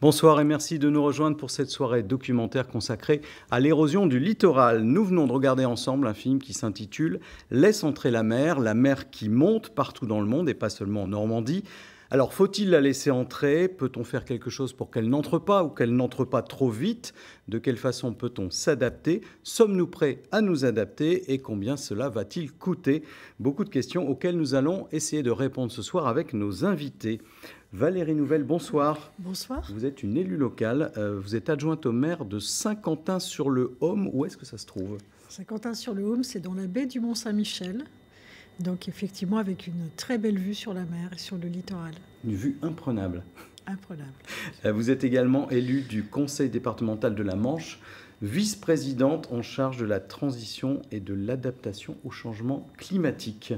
Bonsoir et merci de nous rejoindre pour cette soirée documentaire consacrée à l'érosion du littoral. Nous venons de regarder ensemble un film qui s'intitule « Laisse entrer la mer qui monte partout dans le monde et pas seulement en Normandie ». Alors, faut-il la laisser entrer? Peut-on faire quelque chose pour qu'elle n'entre pas ou qu'elle n'entre pas trop vite? De quelle façon peut-on s'adapter? Sommes-nous prêts à nous adapter? Et combien cela va-t-il coûter? Beaucoup de questions auxquelles nous allons essayer de répondre ce soir avec nos invités. Valérie Nouvel, bonsoir. Bonsoir. Vous êtes une élue locale. Vous êtes adjointe au maire de Saint-Quentin-sur-le-Haume. Où est-ce que ça se trouve? Saint-Quentin-sur-le-Haume, c'est dans la baie du Mont-Saint-Michel. Donc effectivement avec une très belle vue sur la mer et sur le littoral. Une vue imprenable. Imprenable. Vous êtes également élue du conseil départemental de la Manche, vice-présidente en charge de la transition et de l'adaptation au changement climatique.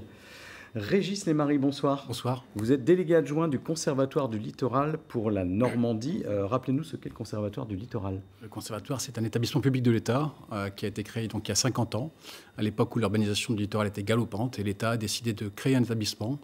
Régis Lemarie, bonsoir. Bonsoir. Vous êtes délégué adjoint du Conservatoire du Littoral pour la Normandie. Rappelez-nous ce qu'est le Conservatoire du Littoral. Le Conservatoire, c'est un établissement public de l'État qui a été créé donc, il y a 50 ans, à l'époque où l'urbanisation du littoral était galopante, et l'État a décidé de créer un établissement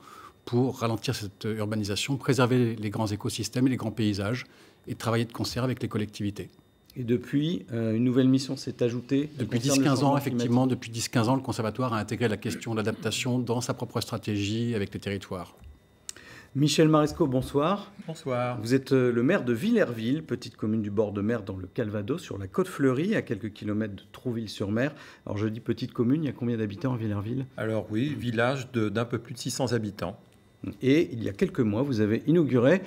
pour ralentir cette urbanisation, préserver les grands écosystèmes et les grands paysages, et travailler de concert avec les collectivités. Et depuis, une nouvelle mission s'est ajoutée. Depuis 10-15 ans, effectivement, depuis 10-15 ans, le Conservatoire a intégré la question de l'adaptation dans sa propre stratégie avec les territoires. Michel Maresco, bonsoir. Bonsoir. Vous êtes le maire de Villerville, petite commune du bord de mer dans le Calvados, sur la côte fleurie, à quelques kilomètres de Trouville-sur-Mer. Alors je dis petite commune, il y a combien d'habitants à Villerville? Alors oui, village d'un peu plus de 600 habitants. Et il y a quelques mois, vous avez inauguré,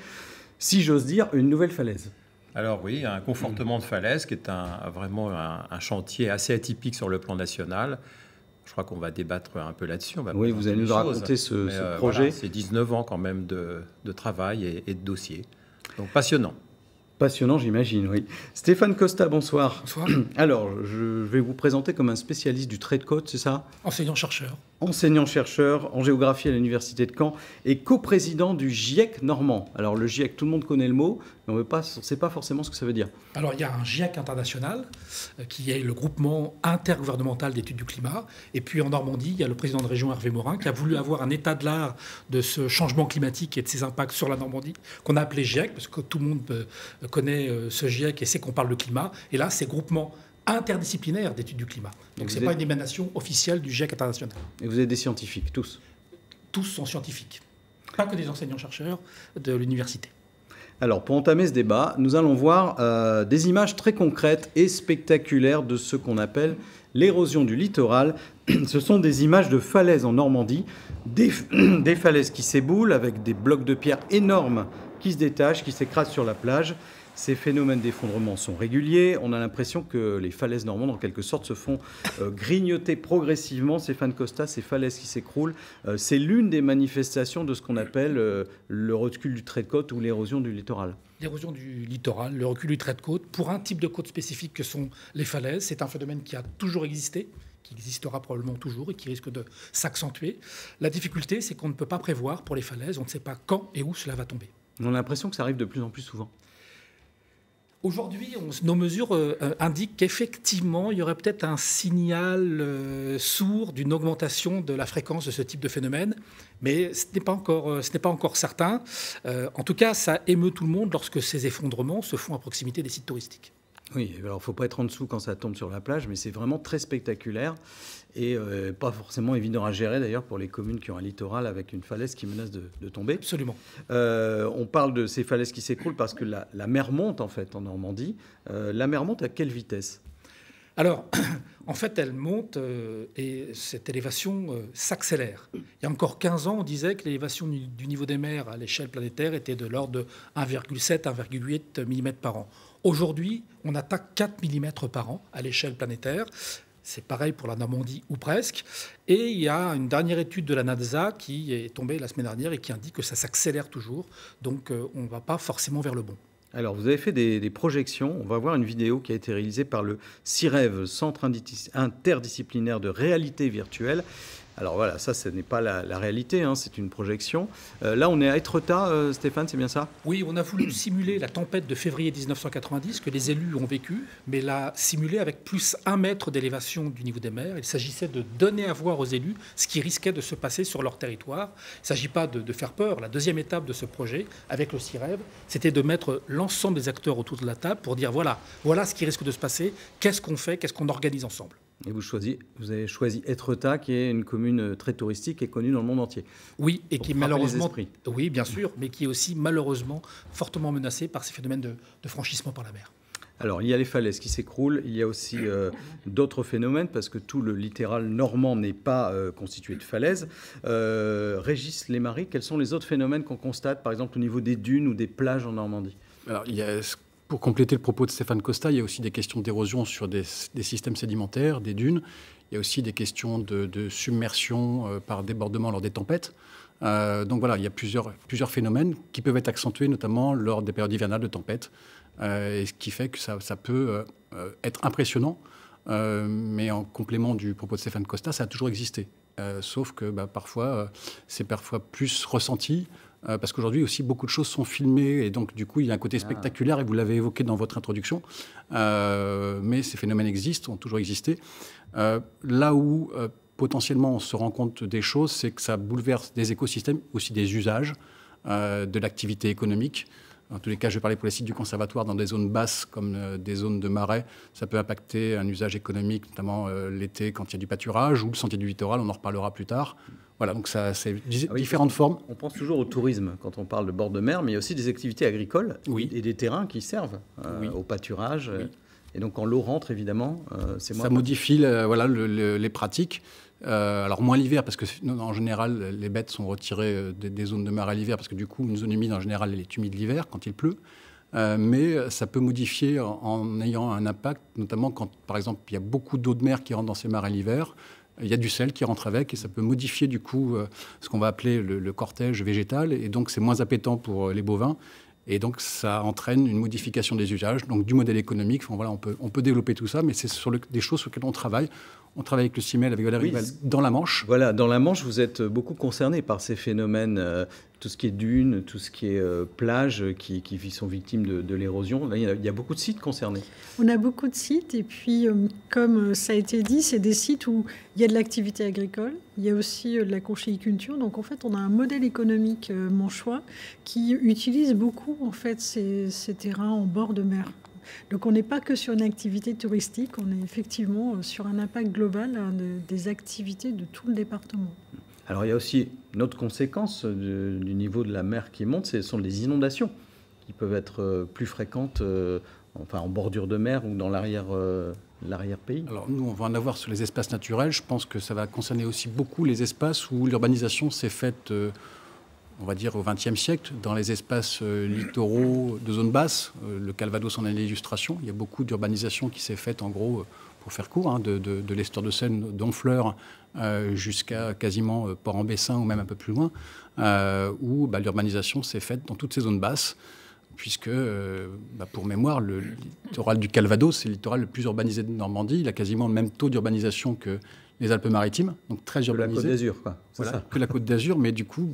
si j'ose dire, une nouvelle falaise. Alors oui, un confortement de falaise qui est vraiment un chantier assez atypique sur le plan national. Je crois qu'on va débattre un peu là-dessus. Oui, vous allez nous raconter ce projet. Voilà, c'est 19 ans quand même de travail et de dossier. Donc passionnant. Passionnant, j'imagine, oui. Stéphane Costa, bonsoir. Bonsoir. Alors, je vais vous présenter comme un spécialiste du trait de côte, c'est ça? Enseignant-chercheur. Enseignant-chercheur en géographie à l'Université de Caen et coprésident du GIEC normand. Alors, le GIEC, tout le monde connaît le mot, mais on ne sait pas forcément ce que ça veut dire. Alors, il y a un GIEC international qui est le groupement intergouvernemental d'études du climat. Et puis, en Normandie, il y a le président de région, Hervé Morin, qui a voulu avoir un état de l'art de ce changement climatique et de ses impacts sur la Normandie, qu'on a appelé GIEC, parce que tout le monde connaît ce GIEC et sait qu'on parle de climat. Et là, c'est groupement interdisciplinaire d'études du climat. Donc, ce n'est pas une émanation officielle du GIEC international. Et vous êtes des scientifiques, tous? Tous sont scientifiques. Pas que des enseignants-chercheurs de l'université. Alors, pour entamer ce débat, nous allons voir des images très concrètes et spectaculaires de ce qu'on appelle l'érosion du littoral. Ce sont des images de falaises en Normandie, des falaises qui s'éboulent avec des blocs de pierre énormes qui se détachent, qui s'écrasent sur la plage. Ces phénomènes d'effondrement sont réguliers. On a l'impression que les falaises normandes, en quelque sorte, se font grignoter progressivement. Stéphane Costa, ces falaises qui s'écroulent, c'est l'une des manifestations de ce qu'on appelle le recul du trait de côte ou l'érosion du littoral. L'érosion du littoral, le recul du trait de côte, pour un type de côte spécifique que sont les falaises, c'est un phénomène qui a toujours existé, qui existera probablement toujours et qui risque de s'accentuer. La difficulté, c'est qu'on ne peut pas prévoir pour les falaises, on ne sait pas quand et où cela va tomber. On a l'impression que ça arrive de plus en plus souvent. Aujourd'hui, nos mesures indiquent qu'effectivement, il y aurait peut-être un signal sourd d'une augmentation de la fréquence de ce type de phénomène, mais ce n'est pas encore certain. En tout cas, ça émeut tout le monde lorsque ces effondrements se font à proximité des sites touristiques. Oui, alors il ne faut pas être en dessous quand ça tombe sur la plage, mais c'est vraiment très spectaculaire et pas forcément évident à gérer d'ailleurs pour les communes qui ont un littoral avec une falaise qui menace de tomber. Absolument. On parle de ces falaises qui s'écroulent parce que la mer monte en fait en Normandie. La mer monte à quelle vitesse? Alors, en fait, elle monte et cette élévation s'accélère. Il y a encore 15 ans, on disait que l'élévation du niveau des mers à l'échelle planétaire était de l'ordre de 1,7-1,8 mm par an. Aujourd'hui, on attaque 4 mm par an à l'échelle planétaire. C'est pareil pour la Normandie ou presque. Et il y a une dernière étude de la NADSA qui est tombée la semaine dernière et qui indique que ça s'accélère toujours. Donc on ne va pas forcément vers le bon. Alors, vous avez fait des projections. On va voir une vidéo qui a été réalisée par le CIREV, Centre interdisciplinaire de réalité virtuelle. Alors voilà, ça, ce n'est pas la réalité, hein, c'est une projection. Là, on est à Étretat, Stéphane, c'est bien ça? Oui, on a voulu simuler la tempête de février 1990 que les élus ont vécue, mais la simuler avec plus 1 mètre d'élévation du niveau des mers. Il s'agissait de donner à voir aux élus ce qui risquait de se passer sur leur territoire. Il ne s'agit pas de faire peur. La deuxième étape de ce projet, avec le CIREV, c'était de mettre l'ensemble des acteurs autour de la table pour dire voilà ce qui risque de se passer, qu'est-ce qu'on fait, qu'est-ce qu'on organise ensemble. Et vous avez choisi Étretat, qui est une commune très touristique et connue dans le monde entier. Oui, et qui est malheureusement, les esprits. Oui, bien sûr, mais qui est aussi malheureusement fortement menacée par ces phénomènes de franchissement par la mer. Alors, il y a les falaises qui s'écroulent, il y a aussi d'autres phénomènes, parce que tout le littoral normand n'est pas constitué de falaises. Régis Lemarie, quels sont les autres phénomènes qu'on constate, par exemple au niveau des dunes ou des plages en Normandie? Alors, pour compléter le propos de Stéphane Costa, il y a aussi des questions d'érosion sur des systèmes sédimentaires, des dunes. Il y a aussi des questions de submersion par débordement lors des tempêtes. Donc voilà, il y a plusieurs phénomènes qui peuvent être accentués, notamment lors des périodes hivernales de tempêtes. Et ce qui fait que ça peut être impressionnant. Mais en complément du propos de Stéphane Costa, ça a toujours existé. Sauf que parfois, c'est parfois plus ressenti. Parce qu'aujourd'hui aussi, beaucoup de choses sont filmées et donc du coup, il y a un côté spectaculaire et vous l'avez évoqué dans votre introduction. Mais ces phénomènes existent, ont toujours existé. Là où potentiellement on se rend compte des choses, c'est que ça bouleverse des écosystèmes, aussi des usages, de l'activité économique. En tous les cas, je vais parler pour les sites du conservatoire dans des zones basses comme des zones de marais. Ça peut impacter un usage économique, notamment l'été quand il y a du pâturage ou le sentier du littoral, on en reparlera plus tard. Voilà, donc ça, c'est différentes formes. On pense toujours au tourisme quand on parle de bord de mer, mais il y a aussi des activités agricoles et des terrains qui servent au pâturage. Oui. Et donc quand l'eau rentre, évidemment, c'est moins... Ça modifie les pratiques. Alors moins l'hiver, parce que en général, les bêtes sont retirées des zones de mer à l'hiver, parce que du coup, une zone humide, en général, elle est humide l'hiver, quand il pleut. Mais ça peut modifier en ayant un impact, notamment quand, par exemple, il y a beaucoup d'eau de mer qui rentre dans ces marais l'hiver. Il y a du sel qui rentre avec et ça peut modifier du coup ce qu'on va appeler le cortège végétal. Et donc, c'est moins appétant pour les bovins. Et donc, ça entraîne une modification des usages, donc du modèle économique. Enfin, voilà, on peut développer tout ça, mais c'est sur des choses sur lesquelles on travaille. On travaille avec le CIMEL, avec Valérie Rival, dans la Manche. Voilà, dans la Manche, vous êtes beaucoup concerné par ces phénomènes, tout ce qui est dunes, tout ce qui est plages, qui sont victimes de l'érosion. Là, il y a beaucoup de sites concernés. On a beaucoup de sites, et puis, comme ça a été dit, c'est des sites où il y a de l'activité agricole, il y a aussi de la conchyliculture. Donc, en fait, on a un modèle économique manchois qui utilise beaucoup, en fait, ces terrains en bord de mer. Donc on n'est pas que sur une activité touristique, on est effectivement sur un impact global des activités de tout le département. Alors il y a aussi une autre conséquence du niveau de la mer qui monte, ce sont les inondations qui peuvent être plus fréquentes en bordure de mer ou dans l'arrière-pays. Alors nous, on va en avoir sur les espaces naturels. Je pense que ça va concerner aussi beaucoup les espaces où l'urbanisation s'est faite... on va dire au XXe siècle, dans les espaces littoraux de zone basse. Le Calvados en est l'illustration. Il y a beaucoup d'urbanisation qui s'est faite, en gros, pour faire court, de l'estuaire de Seine, d'Honfleur, jusqu'à quasiment Port-en-Bessin ou même un peu plus loin, où l'urbanisation s'est faite dans toutes ces zones basses, puisque, pour mémoire, le littoral du Calvados, c'est le littoral le plus urbanisé de Normandie. Il a quasiment le même taux d'urbanisation que les Alpes-Maritimes, donc très urbanisé. Que la Côte d'Azur, quoi. Voilà, que la Côte d'Azur, mais du coup...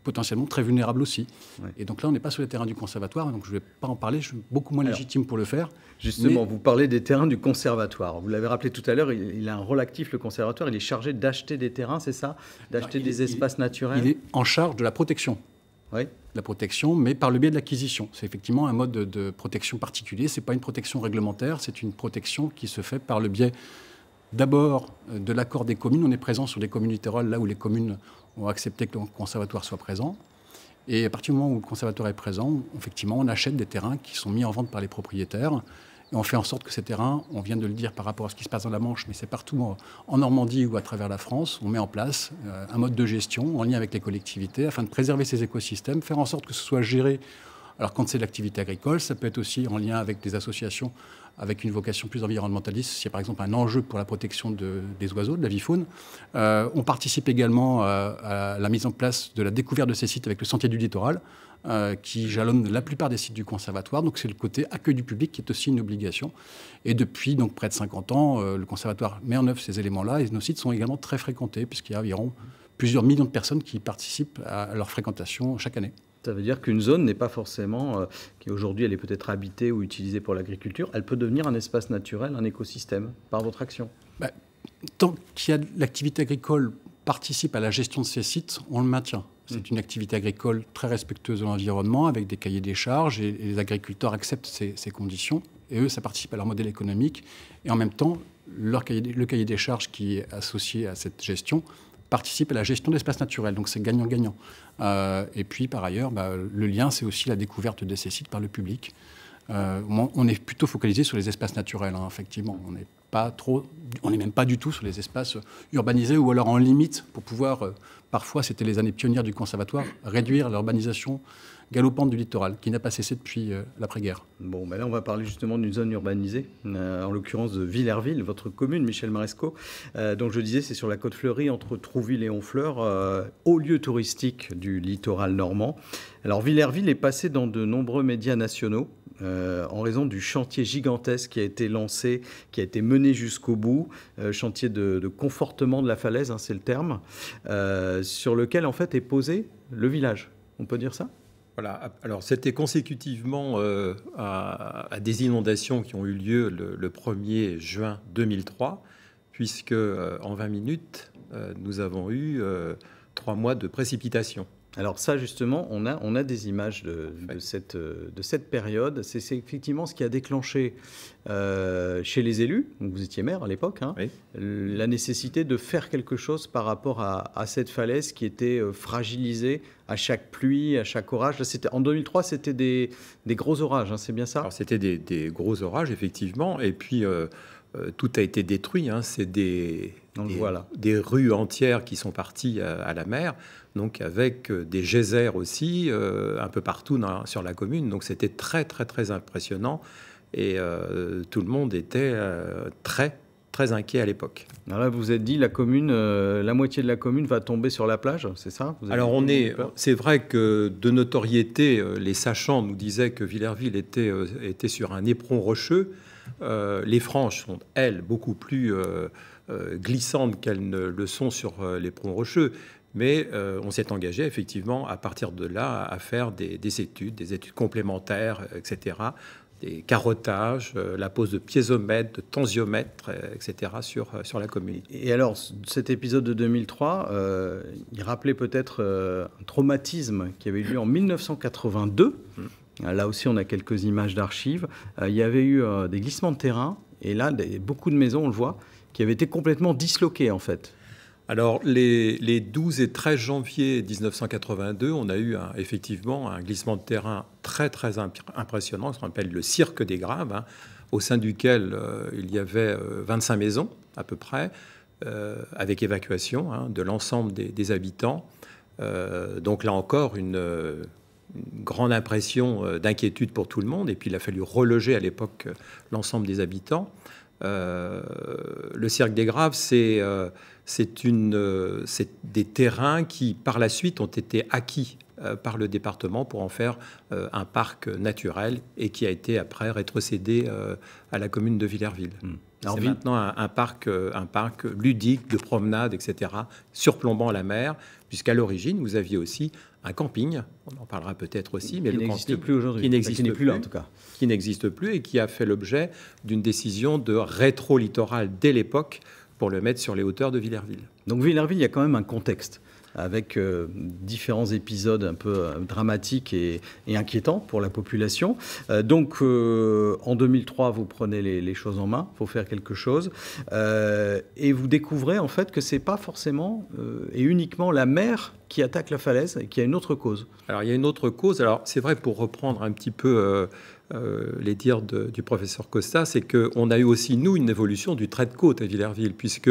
potentiellement très vulnérable aussi. Ouais. Et donc là, on n'est pas sur les terrains du conservatoire, donc je ne vais pas en parler, je suis beaucoup moins légitime pour le faire. Justement, vous parlez des terrains du conservatoire. Vous l'avez rappelé tout à l'heure, il a un rôle actif, le conservatoire, il est chargé d'acheter des terrains, c'est ça? D'acheter des espaces naturels? Il est en charge de la protection. Oui. La protection, mais par le biais de l'acquisition. C'est effectivement un mode de protection particulier, ce n'est pas une protection réglementaire, c'est une protection qui se fait par le biais d'abord de l'accord des communes. On est présent sur les communes littorales, là où les communes ont accepté que le conservatoire soit présent. Et à partir du moment où le conservatoire est présent, effectivement, on achète des terrains qui sont mis en vente par les propriétaires. Et on fait en sorte que ces terrains, on vient de le dire par rapport à ce qui se passe dans la Manche, mais c'est partout en Normandie ou à travers la France, on met en place un mode de gestion en lien avec les collectivités afin de préserver ces écosystèmes, faire en sorte que ce soit géré Alors quand c'est de l'activité agricole, ça peut être aussi en lien avec des associations avec une vocation plus environnementaliste, s'il y a par exemple un enjeu pour la protection des oiseaux, de la vie-faune. On participe également à la mise en place de la découverte de ces sites avec le Sentier du Littoral, qui jalonne la plupart des sites du conservatoire. Donc c'est le côté accueil du public qui est aussi une obligation. Et depuis donc, près de 50 ans, le conservatoire met en œuvre ces éléments-là et nos sites sont également très fréquentés puisqu'il y a environ plusieurs millions de personnes qui participent à leur fréquentation chaque année. Ça veut dire qu'une zone n'est pas forcément, qui aujourd'hui elle est peut-être habitée ou utilisée pour l'agriculture, elle peut devenir un espace naturel, un écosystème, par votre action. Tant qu'il y a de l'activité agricole participe à la gestion de ces sites, on le maintient. C'est une activité agricole très respectueuse de l'environnement, avec des cahiers des charges, et les agriculteurs acceptent ces conditions. Et eux, ça participe à leur modèle économique. Et en même temps, le cahier des charges qui est associé à cette gestion participe à la gestion d'espaces naturels. Donc c'est gagnant-gagnant. Et puis, par ailleurs, le lien, c'est aussi la découverte de ces sites par le public. On est plutôt focalisé sur les espaces naturels, effectivement. On n'est même pas du tout sur les espaces urbanisés ou alors en limite pour pouvoir, parfois c'était les années pionnières du conservatoire, réduire l'urbanisation galopante du littoral, qui n'a pas cessé depuis l'après-guerre. Bon, là on va parler justement d'une zone urbanisée, en l'occurrence de Villerville, votre commune, Michel Marescot. Donc je disais, c'est sur la côte fleurie, entre Trouville et Honfleur, haut lieu touristique du littoral normand. Alors Villerville est passé dans de nombreux médias nationaux, en raison du chantier gigantesque qui a été lancé, qui a été mené jusqu'au bout, chantier de confortement de la falaise, c'est le terme, sur lequel en fait est posé le village. On peut dire ça ? Voilà. Alors c'était consécutivement à des inondations qui ont eu lieu le 1er juin 2003, puisque en 20 minutes, nous avons eu 3 mois de précipitations. Alors ça, justement, on a des images de cette période. C'est effectivement ce qui a déclenché chez les élus, donc vous étiez maire à l'époque, oui, la nécessité de faire quelque chose par rapport à cette falaise qui était fragilisée à chaque pluie, à chaque orage. Là, en 2003, c'était des gros orages, c'est bien ça ? Alors c'était des gros orages, effectivement, et puis tout a été détruit. C'est des rues entières qui sont parties à la mer, donc avec des geysers aussi un peu partout sur la commune. Donc c'était très, très, très impressionnant. Et tout le monde était très, très inquiet à l'époque. Alors là, vous vous êtes dit, la commune, la moitié de la commune va tomber sur la plage, c'est ça ? Alors c'est vrai que de notoriété, les sachants nous disaient que Villerville était sur un éperon rocheux. Les franges sont, elles, beaucoup plus glissantes qu'elles ne le sont sur l'éperon rocheux. Mais on s'est engagé effectivement à partir de là à faire des études complémentaires, etc., des carottages, la pose de piézomètres, de tensiomètres, etc. sur la commune. Et alors, cet épisode de 2003, il rappelait peut-être un traumatisme qui avait eu lieu en 1982. Là aussi, on a quelques images d'archives. Il y avait eu des glissements de terrain, et là, beaucoup de maisons, on le voit, qui avaient été complètement disloquées, en fait. Alors, les 12 et 13 janvier 1982, on a eu effectivement un glissement de terrain très, très impressionnant, ce qu'on appelle le cirque des graves, au sein duquel il y avait 25 maisons, à peu près, avec évacuation de l'ensemble des habitants. Donc là encore, une grande impression d'inquiétude pour tout le monde. Et puis, il a fallu reloger à l'époque l'ensemble des habitants. Le cirque des graves, c'est des terrains qui, par la suite, ont été acquis par le département pour en faire un parc naturel et qui a été après rétrocédé à la commune de Villerville. C'est maintenant un parc ludique, de promenade, etc., surplombant la mer, puisqu'à l'origine, vous aviez aussi un camping, on en parlera peut-être aussi, mais qui n'existe plus aujourd'hui, qui n'est plus là en tout cas. Qui n'existe plus et qui a fait l'objet d'une décision de rétro-littoral dès l'époque pour le mettre sur les hauteurs de Villerville. Donc Villerville, il y a quand même un contexte avec différents épisodes un peu dramatiques et inquiétants pour la population. Donc en 2003, vous prenez les choses en main, il faut faire quelque chose, et vous découvrez en fait que c'est pas forcément et uniquement la mer qui attaque la falaise et qu'il y a une autre cause. Alors il y a une autre cause, alors c'est vrai, pour reprendre un petit peu les dires du professeur Costa, c'est qu'on a eu aussi, nous, une évolution du trait de côte à Villerville, puisque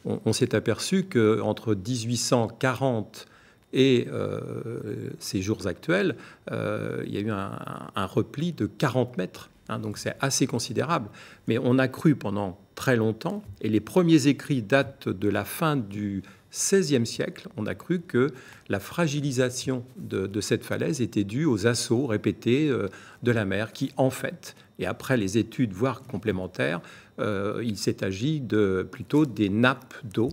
on s'est aperçu qu'entre 1840 Et ces jours actuels, il y a eu un repli de 40 mètres. Donc c'est assez considérable. Mais on a cru pendant très longtemps, et les premiers écrits datent de la fin du XVIe siècle, on a cru que la fragilisation de cette falaise était due aux assauts répétés de la mer, qui en fait, et après les études voire complémentaires, il s'est agi plutôt des nappes d'eau,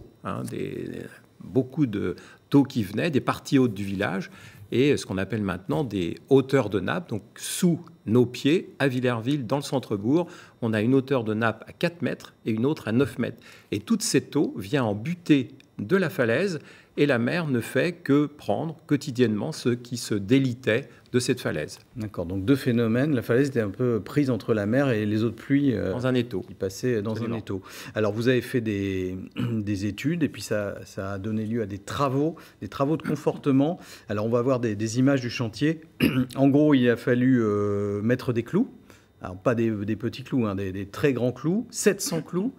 beaucoup d'eau qui venait des parties hautes du village, et ce qu'on appelle maintenant des hauteurs de nappe. Donc sous nos pieds, à Villerville, dans le centre-bourg, on a une hauteur de nappe à 4 mètres et une autre à 9 mètres. Et toute cette eau vient en butée de la falaise, et la mer ne fait que prendre quotidiennement ceux qui se délitaient de cette falaise. D'accord, donc deux phénomènes. La falaise était un peu prise entre la mer et les eaux de pluie. Dans un étau. Qui passaient dans un étau. Alors vous avez fait des études, et puis ça a donné lieu à des travaux de confortement. Alors on va voir des images du chantier. En gros, il a fallu mettre des clous. Alors pas des petits clous, des très grands clous, 700 clous.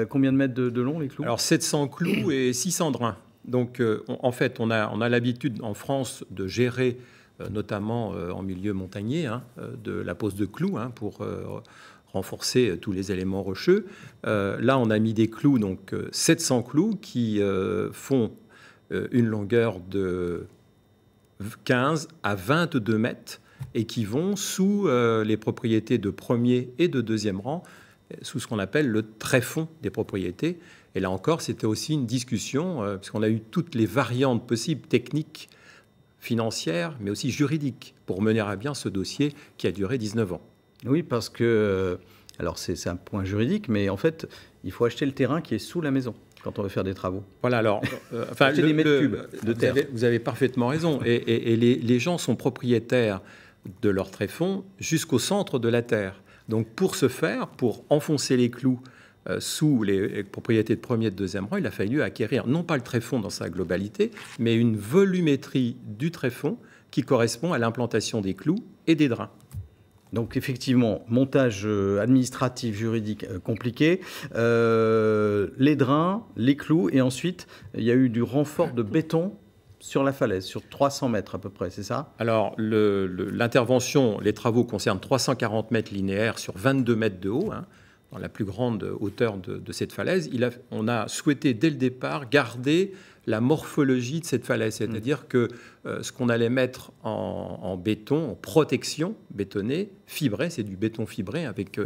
Combien de mètres de long les clous? Alors 700 clous et 600 drains. Donc en fait, on a l'habitude en France de gérer, notamment en milieu montagnier, de la pose de clous pour renforcer tous les éléments rocheux. Là, on a mis des clous, donc 700 clous qui font une longueur de 15 à 22 mètres et qui vont sous les propriétés de premier et de deuxième rang, sous ce qu'on appelle le tréfonds des propriétés. Et là encore, c'était aussi une discussion, puisqu'on a eu toutes les variantes possibles, techniques, financières, mais aussi juridiques, pour mener à bien ce dossier qui a duré 19 ans. Oui, parce que, alors c'est un point juridique, mais en fait, il faut acheter le terrain qui est sous la maison quand on veut faire des travaux. Voilà, alors, des mètres cubes de terre. Vous avez parfaitement raison. Et les gens sont propriétaires de leur tréfonds jusqu'au centre de la terre. Donc pour ce faire, pour enfoncer les clous sous les propriétés de premier et de deuxième rang, il a fallu acquérir non pas le tréfonds dans sa globalité, mais une volumétrie du tréfonds qui correspond à l'implantation des clous et des drains. Donc effectivement, montage administratif, juridique compliqué, les drains, les clous, et ensuite il y a eu du renfort de béton sur la falaise, sur 300 mètres à peu près, c'est ça? Alors, l'intervention, les travaux concernent 340 mètres linéaires sur 22 mètres de haut, dans la plus grande hauteur de cette falaise. On a souhaité, dès le départ, garder la morphologie de cette falaise, c'est-à-dire que ce qu'on allait mettre en béton, en protection bétonnée, fibré, c'est du béton fibré avec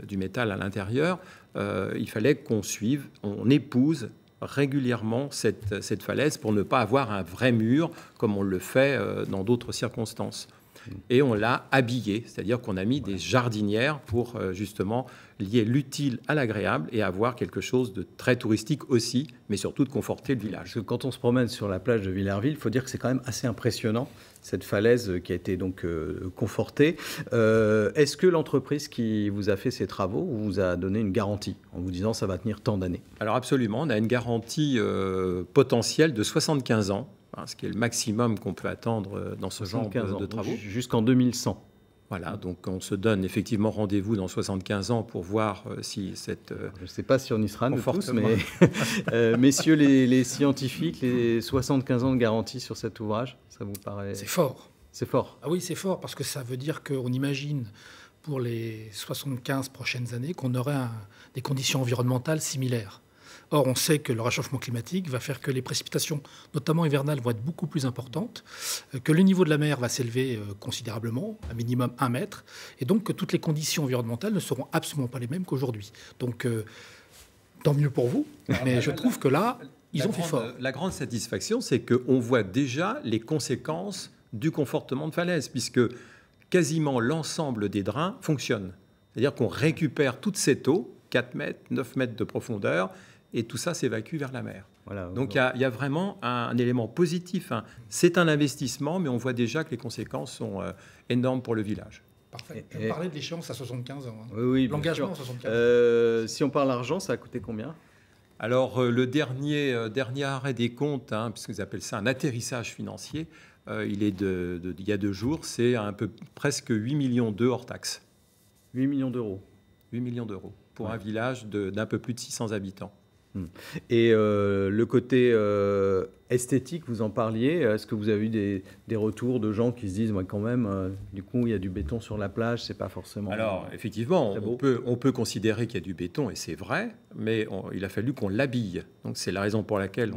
du métal à l'intérieur, il fallait qu'on suive, on épouse régulièrement cette falaise pour ne pas avoir un vrai mur comme on le fait dans d'autres circonstances. Et on l'a habillé, c'est-à-dire qu'on a mis des jardinières pour justement lier l'utile à l'agréable et avoir quelque chose de très touristique aussi, mais surtout de conforter le village. Parce que quand on se promène sur la plage de Villerville, il faut dire que c'est quand même assez impressionnant, cette falaise qui a été donc confortée. Est-ce que l'entreprise qui vous a fait ces travaux vous a donné une garantie en vous disant ça va tenir tant d'années? Alors absolument, on a une garantie potentielle de 75 ans. Ce qui est le maximum qu'on peut attendre dans ce genre de travaux. Jusqu'en 2100. Voilà, donc on se donne effectivement rendez-vous dans 75 ans pour voir si cette... Je ne sais pas si on y sera, nous tous, mais messieurs les scientifiques, les 75 ans de garantie sur cet ouvrage, ça vous paraît... C'est fort. C'est fort. Ah oui, c'est fort, parce que ça veut dire qu'on imagine pour les 75 prochaines années qu'on aurait des conditions environnementales similaires. Or, on sait que le réchauffement climatique va faire que les précipitations, notamment hivernales, vont être beaucoup plus importantes, que le niveau de la mer va s'élever considérablement, un minimum 1 mètre, et donc que toutes les conditions environnementales ne seront absolument pas les mêmes qu'aujourd'hui. Donc, tant mieux pour vous, mais je trouve que là, ils ont fait fort. La grande satisfaction, c'est qu'on voit déjà les conséquences du confortement de falaise, puisque quasiment l'ensemble des drains fonctionne. C'est-à-dire qu'on récupère toute cette eau, 4 mètres, 9 mètres de profondeur, et tout ça s'évacue vers la mer. Voilà, donc il y a vraiment un élément positif. C'est un investissement, mais on voit déjà que les conséquences sont énormes pour le village. Parfait. Je parlais de l'échéance à 75 ans. Oui, l'engagement à 75 ans. Si on parle d'argent, ça a coûté combien? Alors, le dernier arrêt des comptes, puisqu'ils appellent ça un atterrissage financier, il est il y a 2 jours, c'est presque 8 millions d'euros hors taxes. 8 millions d'euros. 8 millions d'euros pour un village d'un peu plus de 600 habitants. Et le côté esthétique, vous en parliez. Est-ce que vous avez eu des retours de gens qui se disent, moi, quand même, du coup, il y a du béton sur la plage, c'est pas forcément... Alors, effectivement, on peut considérer qu'il y a du béton, et c'est vrai, mais il a fallu qu'on l'habille. Donc, c'est la raison pour laquelle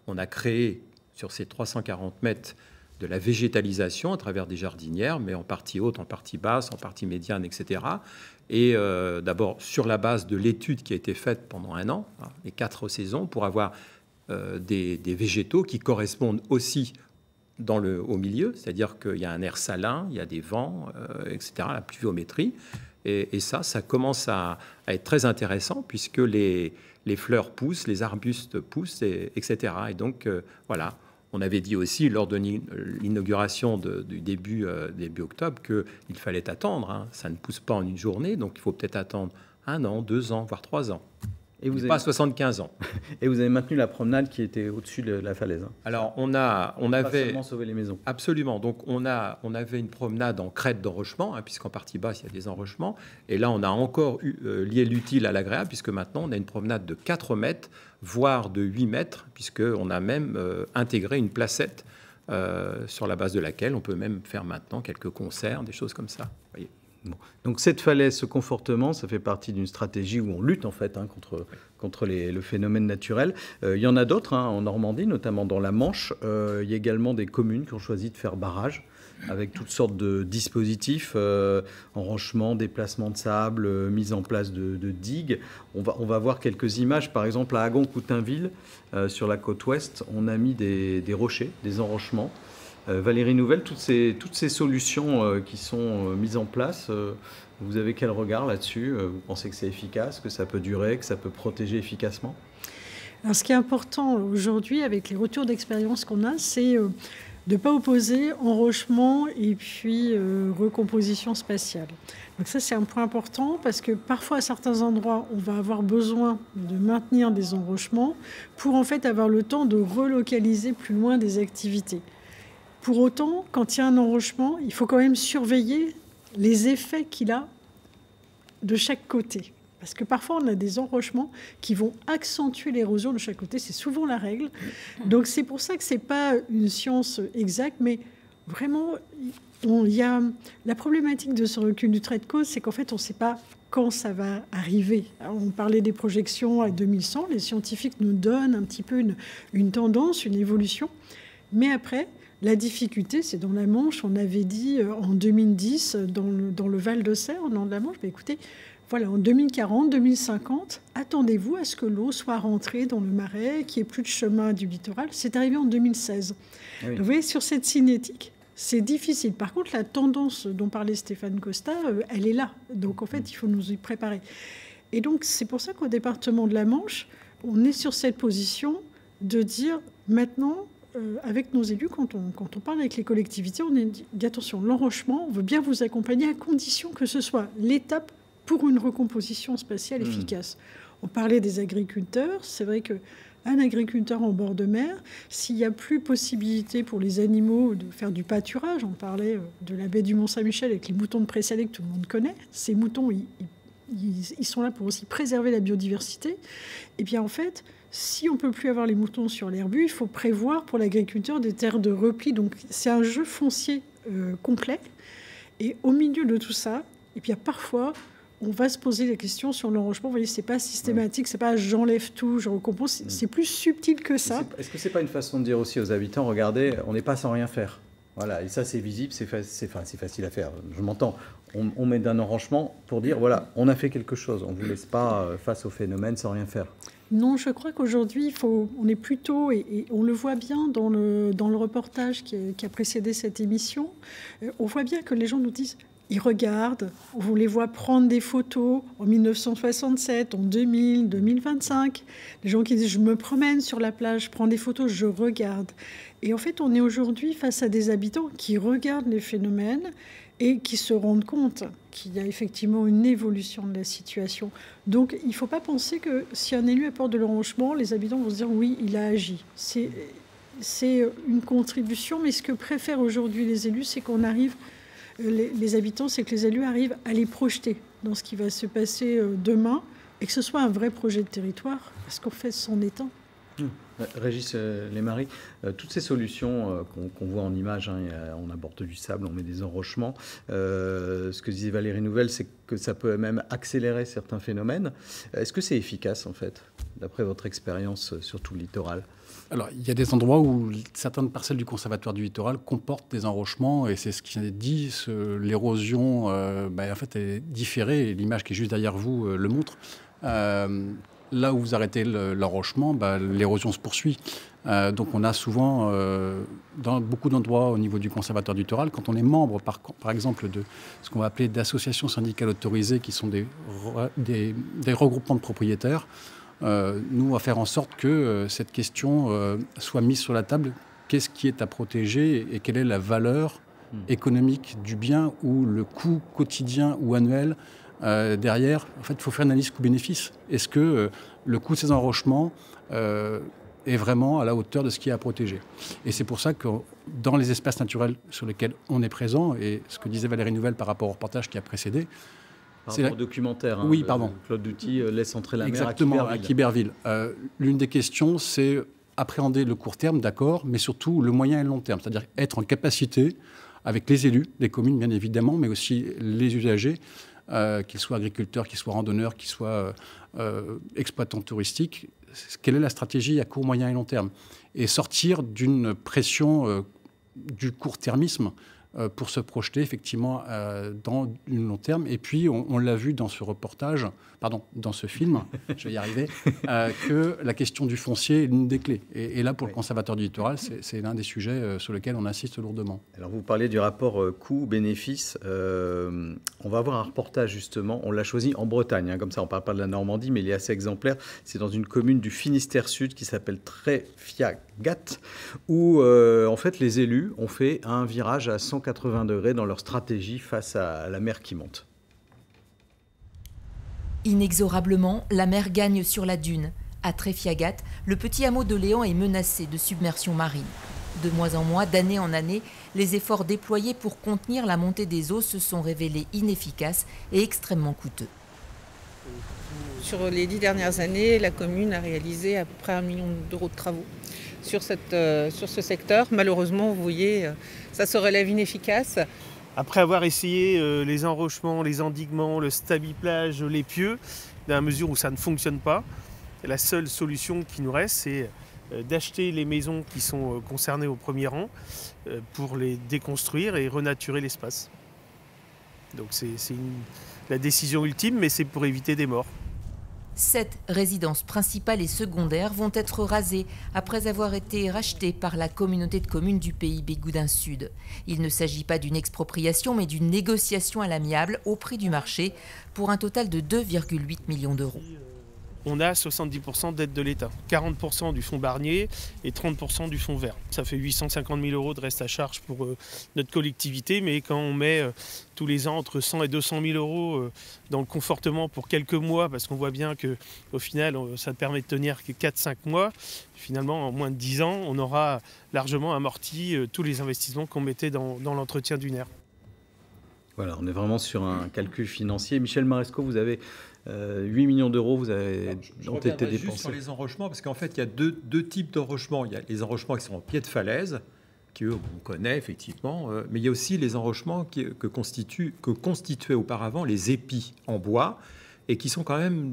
on a créé, sur ces 340 mètres, de la végétalisation à travers des jardinières, mais en partie haute, en partie basse, en partie médiane, etc. Et d'abord, sur la base de l'étude qui a été faite pendant 1 an, les 4 saisons, pour avoir des végétaux qui correspondent aussi au milieu, c'est-à-dire qu'il y a un air salin, il y a des vents, etc., la pluviométrie. Et ça commence à être très intéressant puisque les fleurs poussent, les arbustes poussent, etc. Et donc, voilà. On avait dit aussi lors de l'inauguration du début octobre qu'il fallait attendre. Ça ne pousse pas en une journée, donc il faut peut-être attendre 1 an, 2 ans, voire 3 ans. Et vous pas 75 ans. Et vous avez maintenu la promenade qui était au-dessus de la falaise. Alors on avait pas seulement sauvé les maisons. Absolument. Donc on avait une promenade en crête d'enrochement, puisqu'en partie basse il y a des enrochements. Et là on a encore lié l'utile à l'agréable, puisque maintenant on a une promenade de 4 mètres, voire de 8 mètres, puisqu'on a même intégré une placette sur la base de laquelle on peut même faire maintenant quelques concerts, des choses comme ça. Vous voyez. Bon. Donc cette falaise, ce confortement, ça fait partie d'une stratégie où on lutte en fait contre le phénomène naturel. Il y en a d'autres en Normandie, notamment dans la Manche. Il y a également des communes qui ont choisi de faire barrage avec toutes sortes de dispositifs, enrochement, déplacement de sable, mise en place de digues. On va voir quelques images. Par exemple, à Agon-Coutainville, sur la côte ouest, on a mis des rochers, des enrochements. Valérie Nouvel, toutes ces solutions qui sont mises en place, vous avez quel regard là-dessus? Vous pensez que c'est efficace, que ça peut durer, que ça peut protéger efficacement? Alors, ce qui est important aujourd'hui, avec les retours d'expérience qu'on a, c'est de ne pas opposer enrochement et puis recomposition spatiale. Donc ça, c'est un point important parce que parfois, à certains endroits, on va avoir besoin de maintenir des enrochements pour en fait avoir le temps de relocaliser plus loin des activités. Pour autant, quand il y a un enrochement, il faut quand même surveiller les effets qu'il a de chaque côté. Parce que parfois, on a des enrochements qui vont accentuer l'érosion de chaque côté. C'est souvent la règle. Donc, c'est pour ça que ce n'est pas une science exacte, mais vraiment, il y a la problématique de ce recul du trait de côte, c'est qu'en fait, on ne sait pas quand ça va arriver. Alors, on parlait des projections à 2100. Les scientifiques nous donnent un petit peu une tendance, une évolution. Mais après... La difficulté, c'est dans la Manche, on avait dit en 2010, dans le Val de Serre, au nord de la Manche, écoutez, voilà, en 2040, 2050, attendez-vous à ce que l'eau soit rentrée dans le marais, qu'il n'y ait plus de chemin du littoral. C'est arrivé en 2016. Oui. Vous voyez, sur cette cinétique, c'est difficile. Par contre, la tendance dont parlait Stéphane Costa, elle est là. Donc, en fait, il faut nous y préparer. Et donc, c'est pour ça qu'au département de la Manche, on est sur cette position de dire maintenant... avec nos élus, quand on parle avec les collectivités, on dit attention, l'enrochement, on veut bien vous accompagner à condition que ce soit l'étape pour une recomposition spatiale efficace. On parlait des agriculteurs. C'est vrai qu'un agriculteur en bord de mer, s'il n'y a plus possibilité pour les animaux de faire du pâturage, on parlait de la baie du Mont-Saint-Michel avec les moutons de Pré-Salé que tout le monde connaît, ces moutons, ils sont là pour aussi préserver la biodiversité. Et bien en fait... Si on ne peut plus avoir les moutons sur l'herbu, il faut prévoir pour l'agriculteur des terres de repli. Donc, c'est un jeu foncier complet. Et au milieu de tout ça, et puis parfois, on va se poser la question sur l'enrochement. Vous voyez, ce n'est pas systématique, ce n'est pas j'enlève tout, je recompose. C'est plus subtil que ça. Est-ce que ce n'est pas une façon de dire aussi aux habitants, regardez, on n'est pas sans rien faire? Voilà, et ça, c'est visible, c'est facile à faire. Je m'entends. On met d'un enrochement pour dire, voilà, on a fait quelque chose. On ne vous laisse pas face au phénomène sans rien faire. Non, je crois qu'aujourd'hui, on est plutôt, et on le voit bien dans le reportage qui a précédé cette émission, on voit bien que les gens nous disent, ils regardent, on les voit prendre des photos en 1967, en 2000, 2025. Les gens qui disent, je me promène sur la plage, je prends des photos, je regarde. Et en fait, on est aujourd'hui face à des habitants qui regardent les phénomènes et qui se rendent compte qu'il y a effectivement une évolution de la situation. Donc, il ne faut pas penser que si un élu apporte de l'enrochement, les habitants vont se dire « oui, il a agi ». C'est une contribution, mais ce que préfèrent aujourd'hui les élus, c'est qu'on arrive, les habitants, c'est que les élus arrivent à les projeter dans ce qui va se passer demain, et que ce soit un vrai projet de territoire, parce qu'en fait, c'en est un. Régis Lemarie, toutes ces solutions qu'on voit en image, hein, on apporte du sable, on met des enrochements. Ce que disait Valérie Nouvel, c'est que ça peut même accélérer certains phénomènes. Est-ce que c'est efficace, en fait, d'après votre expérience sur tout le littoral ? Alors, il y a des endroits où certaines parcelles du Conservatoire du littoral comportent des enrochements, et c'est ce qui est dit, l'érosion en fait, est différée, et l'image qui est juste derrière vous le montre. Là où vous arrêtez l'enrochement, l'érosion se poursuit. Donc on a souvent, dans beaucoup d'endroits au niveau du Conservatoire du littoral, quand on est membre, par exemple, de ce qu'on va appeler d'associations syndicales autorisées, qui sont des regroupements de propriétaires, nous, on va faire en sorte que cette question soit mise sur la table. Qu'est-ce qui est à protéger et quelle est la valeur économique du bien ou le coût quotidien ou annuel derrière. En fait, il faut faire une analyse coût-bénéfice. Est-ce que le coût de ces enrochements est vraiment à la hauteur de ce qui est à protéger? Et c'est pour ça que dans les espaces naturels sur lesquels on est présent, et ce que disait Valérie Nouvel par rapport au reportage qui a précédé, c'est le documentaire. Hein, oui, pardon. Claude Douty laisse entrer la mer exactement, à Quiberville. L'une des questions, c'est appréhender le court terme, d'accord, mais surtout le moyen et le long terme, c'est-à-dire être en capacité, avec les élus, les communes bien évidemment, mais aussi les usagers, qu'ils soient agriculteurs, qu'ils soient randonneurs, qu'ils soient exploitants touristiques, quelle est la stratégie à court, moyen et long terme? Et sortir d'une pression du court-termisme pour se projeter effectivement dans du long terme. Et puis, on l'a vu dans ce reportage, dans ce film, je vais y arriver, que la question du foncier est l'une des clés. Et là, pour le Conservatoire du littoral, c'est l'un des sujets sur lesquels on insiste lourdement. Alors, vous parlez du rapport coût-bénéfice. On va avoir un reportage, justement. On l'a choisi en Bretagne. Hein, comme ça, on ne parle pas de la Normandie, mais il est assez exemplaire. C'est dans une commune du Finistère Sud qui s'appelle Tréfiagat, où, en fait, les élus ont fait un virage à 180 degrés dans leur stratégie face à la mer qui monte. Inexorablement, la mer gagne sur la dune. À Tréfiagat, le petit hameau de Léan est menacé de submersion marine. De mois en mois, d'année en année, les efforts déployés pour contenir la montée des eaux se sont révélés inefficaces et extrêmement coûteux. Sur les 10 dernières années, la commune a réalisé à peu près 1 million d'euros de travaux sur ce secteur. Malheureusement, vous voyez, ça se relève inefficace. Après avoir essayé les enrochements, les endiguements, le stabiplage, les pieux, dans la mesure où ça ne fonctionne pas, la seule solution qui nous reste, c'est d'acheter les maisons qui sont concernées au premier rang pour les déconstruire et renaturer l'espace. Donc c'est la décision ultime, mais c'est pour éviter des morts. 7 résidences principales et secondaires vont être rasées après avoir été rachetées par la communauté de communes du pays Bégoudin Sud. Il ne s'agit pas d'une expropriation, mais d'une négociation à l'amiable au prix du marché pour un total de 2,8 millions d'euros. On a 70% d'aide de l'État, 40% du fonds Barnier et 30% du fonds vert. Ça fait 850 000 euros de reste à charge pour notre collectivité, mais quand on met tous les ans entre 100 et 200 000 euros dans le confortement pour quelques mois, parce qu'on voit bien qu'au final, ça permet de tenir que 4-5 mois, finalement, en moins de 10 ans, on aura largement amorti tous les investissements qu'on mettait dans l'entretien du nerf. Voilà, on est vraiment sur un calcul financier. Michel Maresco, vous avez 8 millions d'euros ont été dépensés. Juste sur les enrochements, parce qu'en fait, il y a deux types d'enrochements. Il y a les enrochements qui sont en pied de falaise, qu'on connaît effectivement, mais il y a aussi les enrochements que constituaient auparavant les épis en bois, et qui sont quand même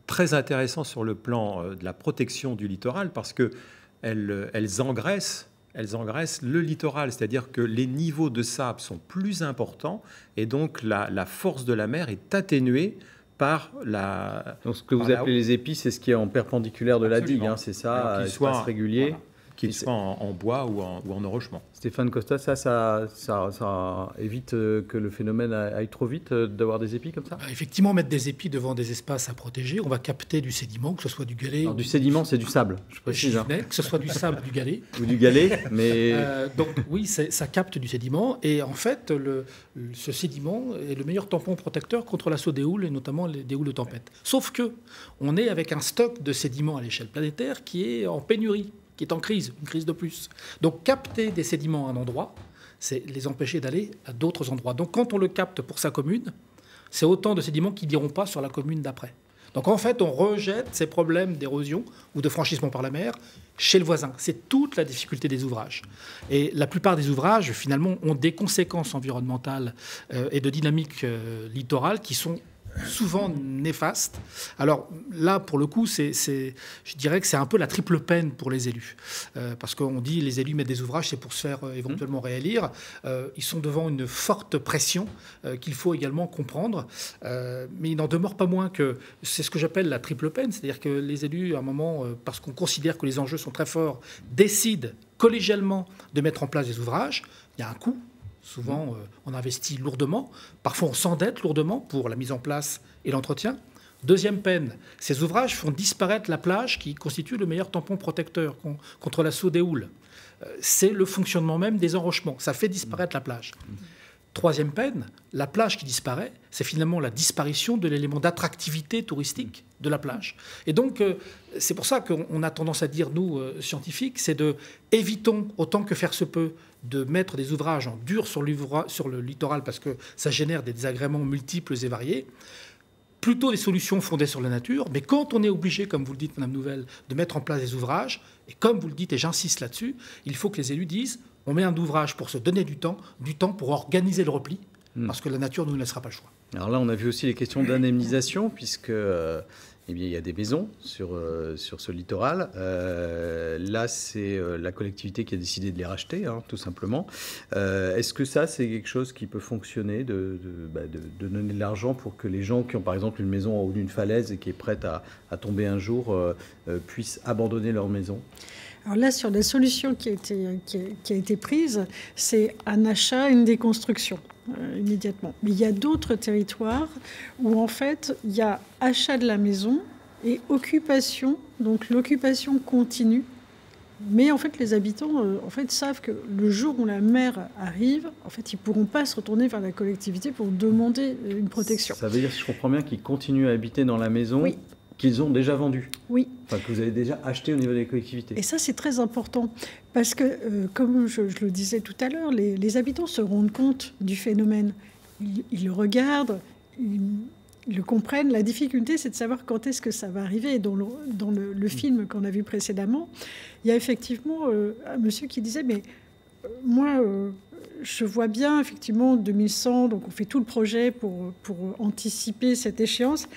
très intéressants sur le plan de la protection du littoral, parce qu'elles engraissent le littoral, c'est-à-dire que les niveaux de sable sont plus importants, et donc la force de la mer est atténuée par la... Donc ce que vous appelez les épis, c'est ce qui est en perpendiculaire de la digue, hein, c'est ça, espace régulier. Voilà. Qu'ils soient en bois ou en enrochement. Stéphane Costa, ça évite que le phénomène aille trop vite, d'avoir des épis comme ça? Effectivement, mettre des épis devant des espaces à protéger, on va capter du sédiment, que ce soit du galet... Alors, du sédiment, c'est du sable, je précise. Que ce soit du sable, du galet. Ou du galet, mais... donc oui, ça capte du sédiment, et en fait, ce sédiment est le meilleur tampon protecteur contre l'assaut des houles, et notamment des houles de tempête. Sauf que on est avec un stock de sédiments à l'échelle planétaire qui est en pénurie, qui est en crise, une crise de plus. Donc capter des sédiments à un endroit, c'est les empêcher d'aller à d'autres endroits. Donc quand on le capte pour sa commune, c'est autant de sédiments qui n'iront pas sur la commune d'après. Donc en fait, on rejette ces problèmes d'érosion ou de franchissement par la mer chez le voisin. C'est toute la difficulté des ouvrages. Et la plupart des ouvrages, finalement, ont des conséquences environnementales et de dynamique littorale qui sont souvent néfastes. Alors là, pour le coup, je dirais que c'est un peu la triple peine pour les élus. Parce qu'on dit les élus mettent des ouvrages, c'est pour se faire éventuellement réélire. Ils sont devant une forte pression qu'il faut également comprendre. Mais il n'en demeure pas moins que c'est ce que j'appelle la triple peine. C'est-à-dire que les élus, à un moment, parce qu'on considère que les enjeux sont très forts, décident collégialement de mettre en place des ouvrages. Il y a un coût. Souvent, on investit lourdement. Parfois, on s'endette lourdement pour la mise en place et l'entretien. Deuxième peine, ces ouvrages font disparaître la plage qui constitue le meilleur tampon protecteur contre l'assaut des houles. C'est le fonctionnement même des enrochements. Ça fait disparaître la plage. Troisième peine, la plage qui disparaît, c'est finalement la disparition de l'élément d'attractivité touristique de la plage. Et donc, c'est pour ça qu'on a tendance à dire, nous, scientifiques, c'est de évitons, autant que faire se peut, de mettre des ouvrages en dur sur le littoral parce que ça génère des désagréments multiples et variés. Plutôt des solutions fondées sur la nature, mais quand on est obligé, comme vous le dites, Madame Nouvelle, de mettre en place des ouvrages, et comme vous le dites, et j'insiste là-dessus, il faut que les élus disent on met un ouvrage pour se donner du temps pour organiser le repli, parce que la nature ne nous laissera pas le choix. Alors là, on a vu aussi les questions d'indemnisation, puisque eh bien, il y a des maisons sur ce littoral. Là, c'est la collectivité qui a décidé de les racheter, hein, tout simplement. Est-ce que ça, c'est quelque chose qui peut fonctionner, de donner de l'argent pour que les gens qui ont, par exemple, une maison en haut d'une falaise et qui est prête à tomber un jour puissent abandonner leur maison ? Alors là, sur la solution qui a été prise, c'est un achat, une déconstruction immédiatement. Mais il y a d'autres territoires où, en fait, il y a achat de la maison et occupation, donc l'occupation continue. Mais en fait, les habitants savent que le jour où la mer arrive, en fait, ils ne pourront pas se retourner vers la collectivité pour demander une protection. Ça veut dire, si je comprends bien, qu'ils continuent à habiter dans la maison oui. qu'ils ont déjà vendue. Oui. Enfin, que vous avez déjà acheté au niveau des collectivités. Et ça, c'est très important. Parce que, comme je le disais tout à l'heure, les habitants se rendent compte du phénomène. Ils le regardent, ils le comprennent. La difficulté, c'est de savoir quand est-ce que ça va arriver. Et dans le film qu'on a vu précédemment, il y a effectivement un monsieur qui disait, mais moi, je vois bien, effectivement, 2100, donc on fait tout le projet pour anticiper cette échéance.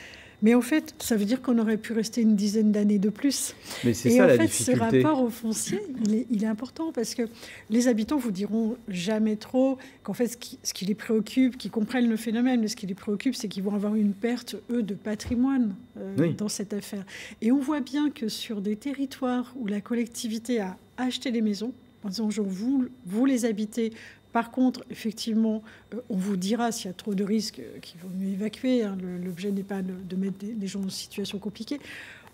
Mais en fait, ça veut dire qu'on aurait pu rester une dizaine d'années de plus. Mais c'est ça la difficulté. Ce rapport au foncier, il est important parce que les habitants vous diront jamais trop qu'en fait, ce qui les préoccupe, qu'ils comprennent le phénomène, mais ce qui les préoccupe, c'est qu'ils vont avoir une perte, eux, de patrimoine dans cette affaire. Et on voit bien que sur des territoires où la collectivité a acheté des maisons, en disant, vous les habitez. Par contre, effectivement, on vous dira s'il y a trop de risques qu'il vaut mieux évacuer. Hein. L'objet n'est pas de mettre des gens en situation compliquée.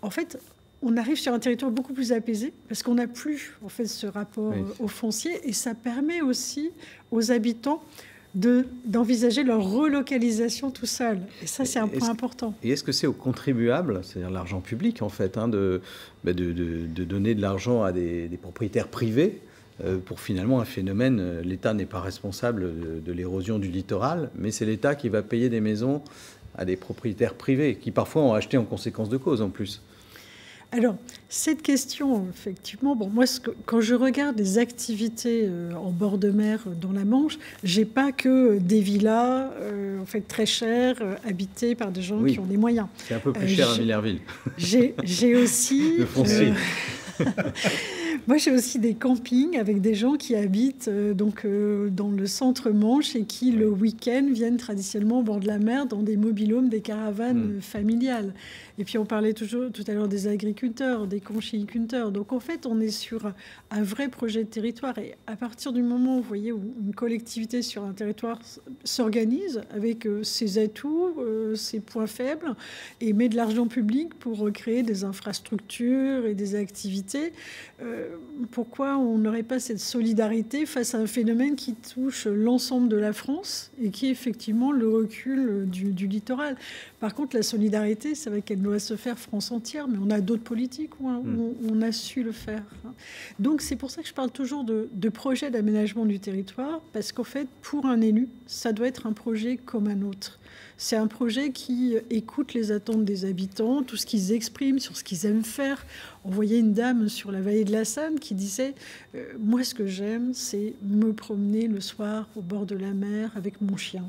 En fait, on arrive sur un territoire beaucoup plus apaisé parce qu'on n'a plus en fait, ce rapport au foncier et ça permet aussi aux habitants d'envisager leur relocalisation tout seul. Et ça, c'est un point important. Et est-ce que c'est aux contribuables, c'est-à-dire l'argent public, en fait, hein, de donner de l'argent à des propriétaires privés pour finalement un phénomène, l'État n'est pas responsable de l'érosion du littoral, mais c'est l'État qui va payer des maisons à des propriétaires privés, qui parfois ont acheté en conséquence de cause en plus. Alors, cette question, effectivement, moi, quand je regarde les activités en bord de mer dans la Manche, j'ai pas que des villas, en fait, très chères, habitées par des gens qui ont des moyens. C'est un peu plus cher à Villerville. J'ai aussi... Le foncier. Moi, j'ai aussi des campings avec des gens qui habitent dans le centre Manche et qui, le week-end, viennent traditionnellement au bord de la mer dans des mobil-homes, des caravanes familiales. Et puis, on parlait tout à l'heure des agriculteurs, des conchyliculteurs. Donc, en fait, on est sur un vrai projet de territoire. Et à partir du moment, vous voyez, où une collectivité sur un territoire s'organise avec ses atouts, ses points faibles, et met de l'argent public pour créer des infrastructures et des activités, pourquoi on n'aurait pas cette solidarité face à un phénomène qui touche l'ensemble de la France et qui est effectivement le recul du littoral. Par contre, la solidarité, c'est vrai qu'elle doit se faire France entière, mais on a d'autres politiques où on a su le faire. Donc c'est pour ça que je parle toujours de projet d'aménagement du territoire, parce qu'en fait, pour un élu, ça doit être un projet comme un autre. C'est un projet qui écoute les attentes des habitants, tout ce qu'ils expriment, sur ce qu'ils aiment faire. On voyait une dame sur la vallée de la Sanne qui disait « Moi, ce que j'aime, c'est me promener le soir au bord de la mer avec mon chien ».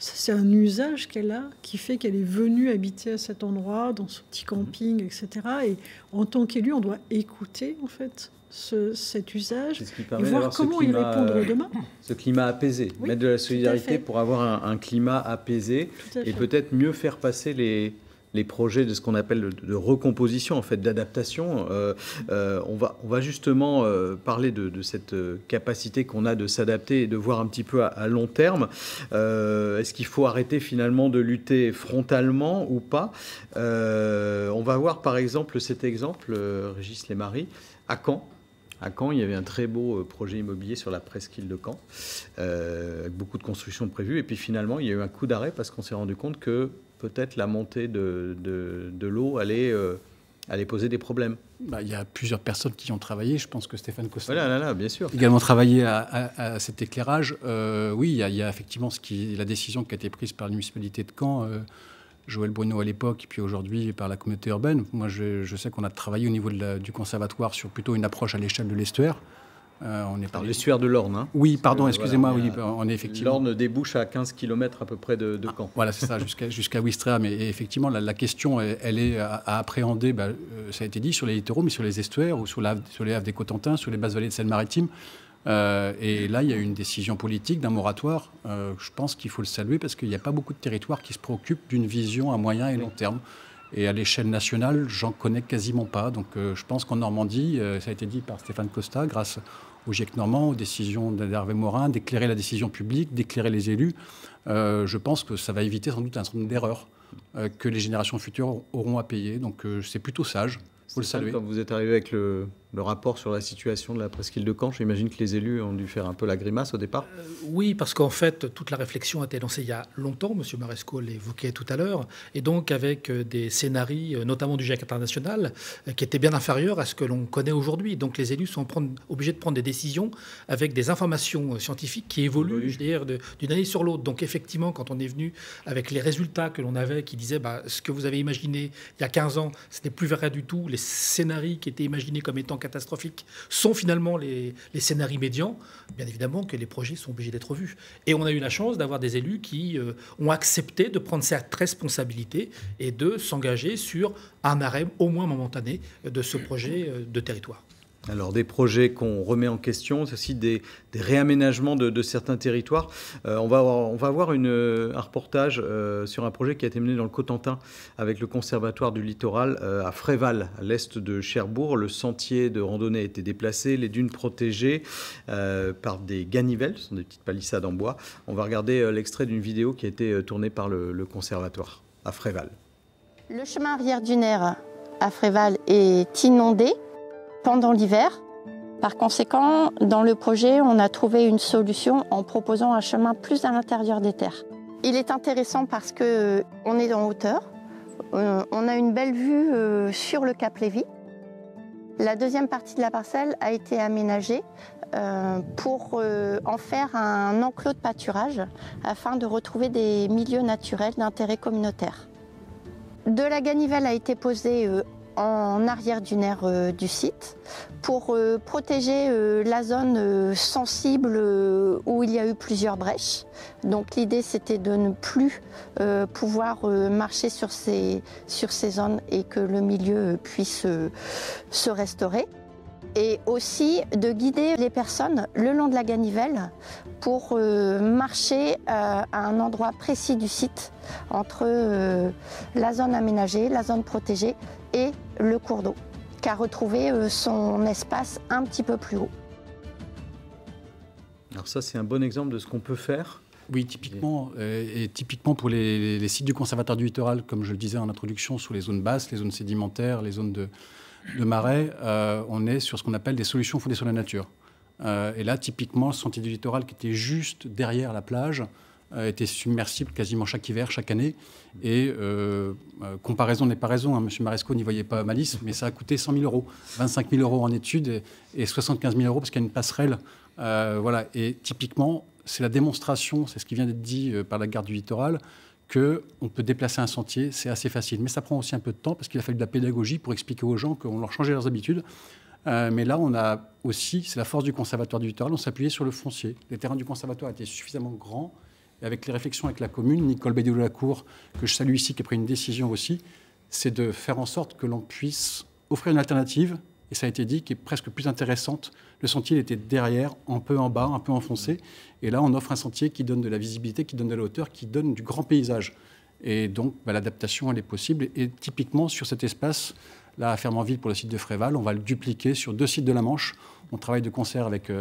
C'est un usage qu'elle a qui fait qu'elle est venue habiter à cet endroit, dans ce petit camping, etc. Et en tant qu'élu, on doit écouter, en fait, cet usage et voir comment y répondre demain. Ce climat apaisé, oui, mettre de la solidarité pour avoir un climat apaisé et peut-être mieux faire passer les projets de ce qu'on appelle de recomposition, en fait, d'adaptation. On va justement parler de cette capacité qu'on a de s'adapter et de voir un petit peu à long terme. Est-ce qu'il faut arrêter finalement de lutter frontalement ou pas? On va voir par exemple cet exemple, Régis Lemarie, à Caen. À Caen, il y avait un très beau projet immobilier sur la presqu'île de Caen, avec beaucoup de constructions prévues. Et puis finalement, il y a eu un coup d'arrêt parce qu'on s'est rendu compte que peut-être la montée de l'eau allait poser des problèmes. Il y a plusieurs personnes qui ont travaillé. Je pense que Stéphane Costa bien sûr. également travaillé à cet éclairage. Oui, il y a effectivement la décision qui a été prise par la municipalité de Caen, Joël Bruno à l'époque, et puis aujourd'hui par la communauté urbaine. Moi, je sais qu'on a travaillé au niveau du conservatoire sur plutôt une approche à l'échelle de l'estuaire. L'estuaire de l'Orne. Hein. Oui, pardon, excusez-moi. Oui, on est effectivement... L'Orne débouche à 15 km à peu près de Caen. Voilà, c'est ça, jusqu'à Ouistreham. Mais effectivement, la question, elle est à appréhender, ça a été dit, sur les littoraux, mais sur les estuaires ou sur les havres des Cotentins, sur les basses vallées de Seine-Maritime. Et là, il y a eu une décision politique d'un moratoire. Je pense qu'il faut le saluer parce qu'il n'y a pas beaucoup de territoires qui se préoccupent d'une vision à moyen et long terme. Et à l'échelle nationale, j'en connais quasiment pas. Donc je pense qu'en Normandie, ça a été dit par Stéphane Costa, grâce au GIEC normand, aux décisions d'Hervé Morin, d'éclairer la décision publique, d'éclairer les élus. Je pense que ça va éviter sans doute un certain nombre d'erreurs que les générations futures auront à payer. Donc c'est plutôt sage. Il faut le saluer. Quand vous êtes arrivé avec le rapport sur la situation de la presqu'île de Caen, j'imagine que les élus ont dû faire un peu la grimace au départ. Oui, parce qu'en fait, toute la réflexion a été lancée il y a longtemps, M. Maresco l'évoquait tout à l'heure, et donc avec des scénarios, notamment du GIEC international, qui étaient bien inférieurs à ce que l'on connaît aujourd'hui. Donc les élus sont obligés de prendre des décisions avec des informations scientifiques qui évoluent, je veux dire, d'une année sur l'autre. Donc effectivement, quand on est venu avec les résultats que l'on avait, qui disaient ce que vous avez imaginé il y a 15 ans, ce n'est plus vrai du tout, les scénarios qui étaient imaginés comme étant catastrophiques sont finalement les scénarios médians, bien évidemment que les projets sont obligés d'être vus. Et on a eu la chance d'avoir des élus qui ont accepté de prendre cette responsabilité et de s'engager sur un arrêt au moins momentané de ce projet de territoire. Alors des projets qu'on remet en question, c'est aussi des réaménagements de certains territoires. On va voir un reportage sur un projet qui a été mené dans le Cotentin avec le Conservatoire du Littoral à Fréval, à l'est de Cherbourg. Le sentier de randonnée a été déplacé, les dunes protégées par des ganivelles, ce sont des petites palissades en bois. On va regarder l'extrait d'une vidéo qui a été tournée par le Conservatoire à Fréval. Le chemin Rivière du Nerf à Fréval est inondé pendant l'hiver. Par conséquent, dans le projet, on a trouvé une solution en proposant un chemin plus à l'intérieur des terres. Il est intéressant parce qu'on est en hauteur, on a une belle vue sur le Cap Lévy. La deuxième partie de la parcelle a été aménagée pour en faire un enclos de pâturage afin de retrouver des milieux naturels d'intérêt communautaire. De la ganivelle a été posée en arrière du nerf du site pour protéger la zone sensible où il y a eu plusieurs brèches. Donc l'idée c'était de ne plus pouvoir marcher sur ces zones et que le milieu puisse se restaurer. Et aussi de guider les personnes le long de la ganivelle pour marcher à un endroit précis du site entre la zone aménagée, la zone protégée et le cours d'eau, qui a retrouvé son espace un petit peu plus haut. Alors ça, c'est un bon exemple de ce qu'on peut faire. Oui, typiquement, et typiquement pour les sites du Conservatoire du Littoral, comme je le disais en introduction, sur les zones basses, les zones sédimentaires, les zones de marais, on est sur ce qu'on appelle des solutions fondées sur la nature. Et là, typiquement, le sentier du littoral qui était juste derrière la plage était submersible quasiment chaque hiver, chaque année. Et comparaison n'est pas raison, hein, M. Maresco n'y voyait pas malice, mais ça a coûté 100 000 euros, 25 000 euros en études et 75 000 euros parce qu'il y a une passerelle. Voilà. Et typiquement, c'est la démonstration, c'est ce qui vient d'être dit par la garde du littoral, qu'on peut déplacer un sentier, c'est assez facile. Mais ça prend aussi un peu de temps parce qu'il a fallu de la pédagogie pour expliquer aux gens qu'on leur changeait leurs habitudes. Mais là, on a aussi, c'est la force du Conservatoire du littoral, on s'appuyait sur le foncier. Les terrains du Conservatoire étaient suffisamment grands. Et avec les réflexions avec la commune, Nicole Bédou-Lacour, que je salue ici, qui a pris une décision aussi, c'est de faire en sorte que l'on puisse offrir une alternative, et ça a été dit, qui est presque plus intéressante. Le sentier il était derrière, un peu en bas, un peu enfoncé. Et là, on offre un sentier qui donne de la visibilité, qui donne de la hauteur, qui donne du grand paysage. Et donc, l'adaptation, elle est possible. Et typiquement, sur cet espace, là, à Fermanville, pour le site de Fréval, on va le dupliquer sur 2 sites de la Manche. On travaille de concert avec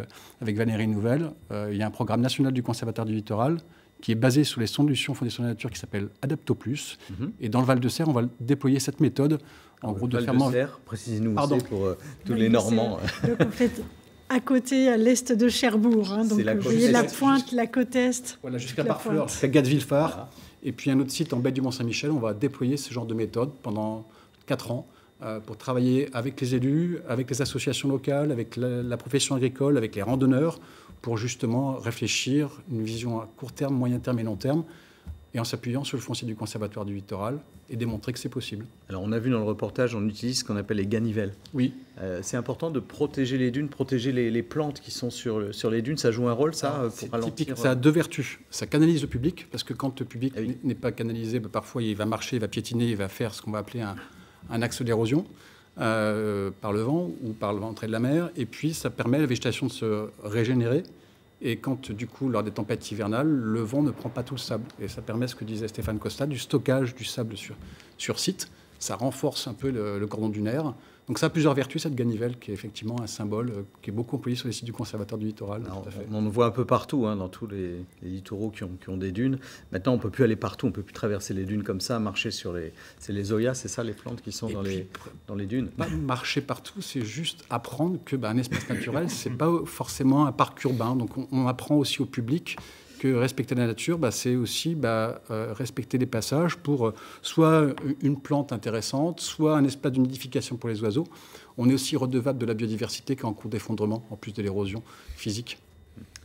Valérie Nouvelle. Il y a un programme national du Conservatoire du littoral qui est basé sur les solutions fondées sur la nature qui s'appelle Adapto Plus. Et dans le Val-de-Serre, on va déployer cette méthode. En gros, de Val-de-Serre, précisez-nous où c'est pour tous les Normands. Donc, en fait, à côté, à l'est de Cherbourg. Hein, donc, vous voyez la pointe, la côte est. Voilà, jusqu'à Barfleur, jusqu'à Gatteville-Phare. Voilà. Et puis un autre site en baie du Mont-Saint-Michel. On va déployer ce genre de méthode pendant 4 ans pour travailler avec les élus, avec les associations locales, avec la profession agricole, avec les randonneurs, pour justement réfléchir une vision à court terme, moyen terme et long terme, et en s'appuyant sur le foncier du Conservatoire du littoral et démontrer que c'est possible. Alors on a vu dans le reportage, on utilise ce qu'on appelle les ganivelles. Oui. C'est important de protéger les dunes, protéger les plantes qui sont sur les dunes. Ça joue un rôle, ça, pour ralentir. Typique, ça a 2 vertus. Ça canalise le public, parce que quand le public n'est pas canalisé, parfois il va marcher, il va piétiner, il va faire ce qu'on va appeler un axe d'érosion par le vent ou par l'entrée de la mer. Et puis ça permet à la végétation de se régénérer. Et quand, du coup, lors des tempêtes hivernales, le vent ne prend pas tout le sable. Et ça permet, ce que disait Stéphane Costa, du stockage du sable sur site. Ça renforce un peu le cordon dunaire. Donc ça a plusieurs vertus, cette ganivelle, qui est effectivement un symbole qui est beaucoup employé sur les sites du Conservatoire du littoral. Alors, on en voit un peu partout, hein, dans tous les littoraux qui ont des dunes. Maintenant, on ne peut plus aller partout, on ne peut plus traverser les dunes comme ça, marcher sur les... C'est les zoyas, c'est ça, les plantes qui sont dans les dunes. Pas marcher partout, c'est juste apprendre qu'un espace naturel, ce n'est pas forcément un parc urbain. Donc on apprend aussi au public que respecter la nature, c'est aussi respecter les passages pour soit une plante intéressante, soit un espace de nidification pour les oiseaux. On est aussi redevable de la biodiversité qui est en cours d'effondrement, en plus de l'érosion physique.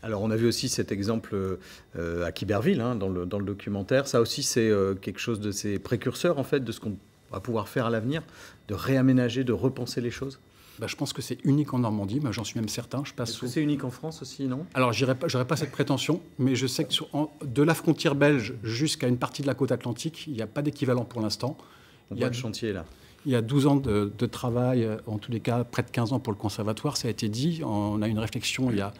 Alors on a vu aussi cet exemple à Quiberville, hein, dans le documentaire. Ça aussi, c'est quelque chose de ces précurseurs, en fait, de ce qu'on va pouvoir faire à l'avenir, de réaménager, de repenser les choses. Je pense que c'est unique en Normandie, j'en suis même certain. Est-ce que c'est unique en France aussi, non? Alors, j'aurais pas cette prétention, mais je sais que de la frontière belge jusqu'à une partie de la côte atlantique, il n'y a pas d'équivalent pour l'instant. Il y a de chantier, là. Il y a 12 ans de travail, en tous les cas, près de 15 ans pour le conservatoire, ça a été dit. On a eu une réflexion il y a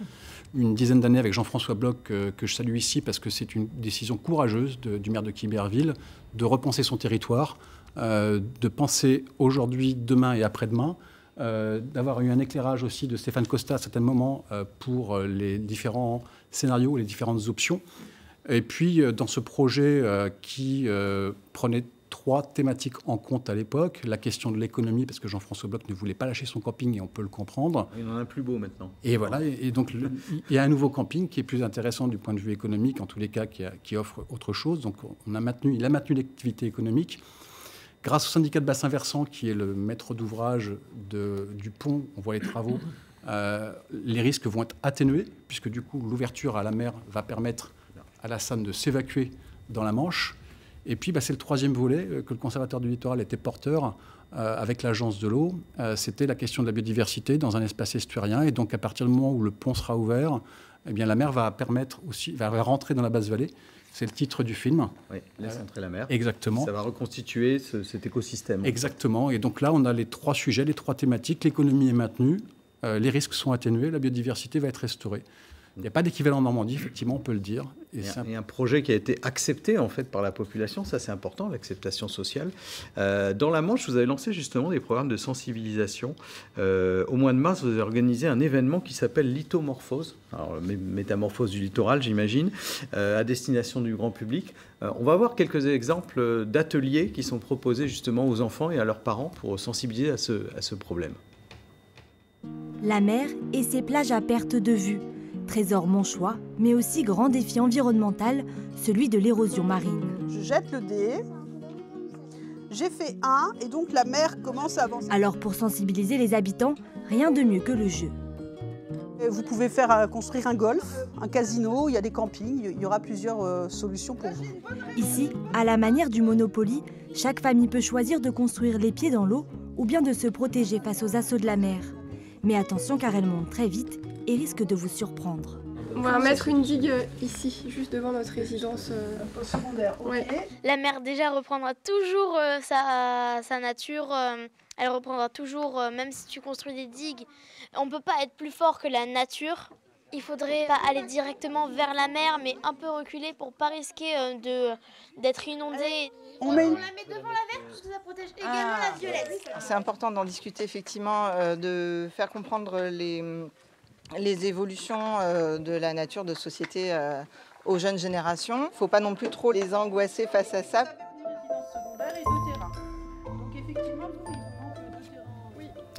une dizaine d'années avec Jean-François Bloch, que je salue ici, parce que c'est une décision courageuse du maire de Quiberville, de repenser son territoire, de penser aujourd'hui, demain et après-demain, d'avoir eu un éclairage aussi de Stéphane Costa à certains moments pour les différents scénarios, les différentes options. Et puis, dans ce projet qui prenait 3 thématiques en compte à l'époque, la question de l'économie, parce que Jean-François Bloch ne voulait pas lâcher son camping, et on peut le comprendre. Il en a un plus beau maintenant. Et voilà, et donc il y a un nouveau camping qui est plus intéressant du point de vue économique, en tous les cas, qui offre autre chose. Donc il a maintenu l'activité économique. Grâce au syndicat de bassin versant, qui est le maître d'ouvrage du pont, on voit les travaux, les risques vont être atténués, puisque du coup, l'ouverture à la mer va permettre à la SAN de s'évacuer dans la Manche. Et puis, c'est le 3e volet que le Conservatoire du littoral était porteur avec l'Agence de l'eau. C'était la question de la biodiversité dans un espace estuarien. Et donc, à partir du moment où le pont sera ouvert, la mer va rentrer dans la basse vallée. C'est le titre du film. Oui, laisse entrer la mer. Exactement. Ça va reconstituer cet écosystème. Exactement. Et donc là, on a les 3 sujets, les 3 thématiques. L'économie est maintenue, les risques sont atténués, la biodiversité va être restaurée. Il n'y a pas d'équivalent en Normandie, effectivement, on peut le dire. Et un projet qui a été accepté, en fait, par la population. Ça, c'est important, l'acceptation sociale. Dans la Manche, vous avez lancé justement des programmes de sensibilisation. Au mois de mars, vous avez organisé un événement qui s'appelle Littomorphose, alors métamorphose du littoral, j'imagine, à destination du grand public. On va voir quelques exemples d'ateliers qui sont proposés justement aux enfants et à leurs parents pour sensibiliser à ce problème. La mer et ses plages à perte de vue. Trésor manchois, mais aussi grand défi environnemental, celui de l'érosion marine. Je jette le dé. J'ai fait 1 et donc la mer commence à avancer. Alors pour sensibiliser les habitants, rien de mieux que le jeu. Vous pouvez construire un golf, un casino, il y a des campings, il y aura plusieurs solutions pour vous. Ici, à la manière du Monopoly, chaque famille peut choisir de construire les pieds dans l'eau ou bien de se protéger face aux assauts de la mer. Mais attention car elle monte très vite et risque de vous surprendre. On va mettre une digue ici, juste devant notre résidence. Au secondaire, ok. Ouais. La mer déjà reprendra toujours sa nature, elle reprendra toujours, même si tu construis des digues, on ne peut pas être plus fort que la nature. Il faudrait pas aller directement vers la mer, mais un peu reculer pour ne pas risquer d'être inondé. On la met devant la mer parce que ça protège également la violette. C'est important d'en discuter effectivement, de faire comprendre les évolutions de la nature de société aux jeunes générations. Il ne faut pas non plus trop les angoisser face à ça.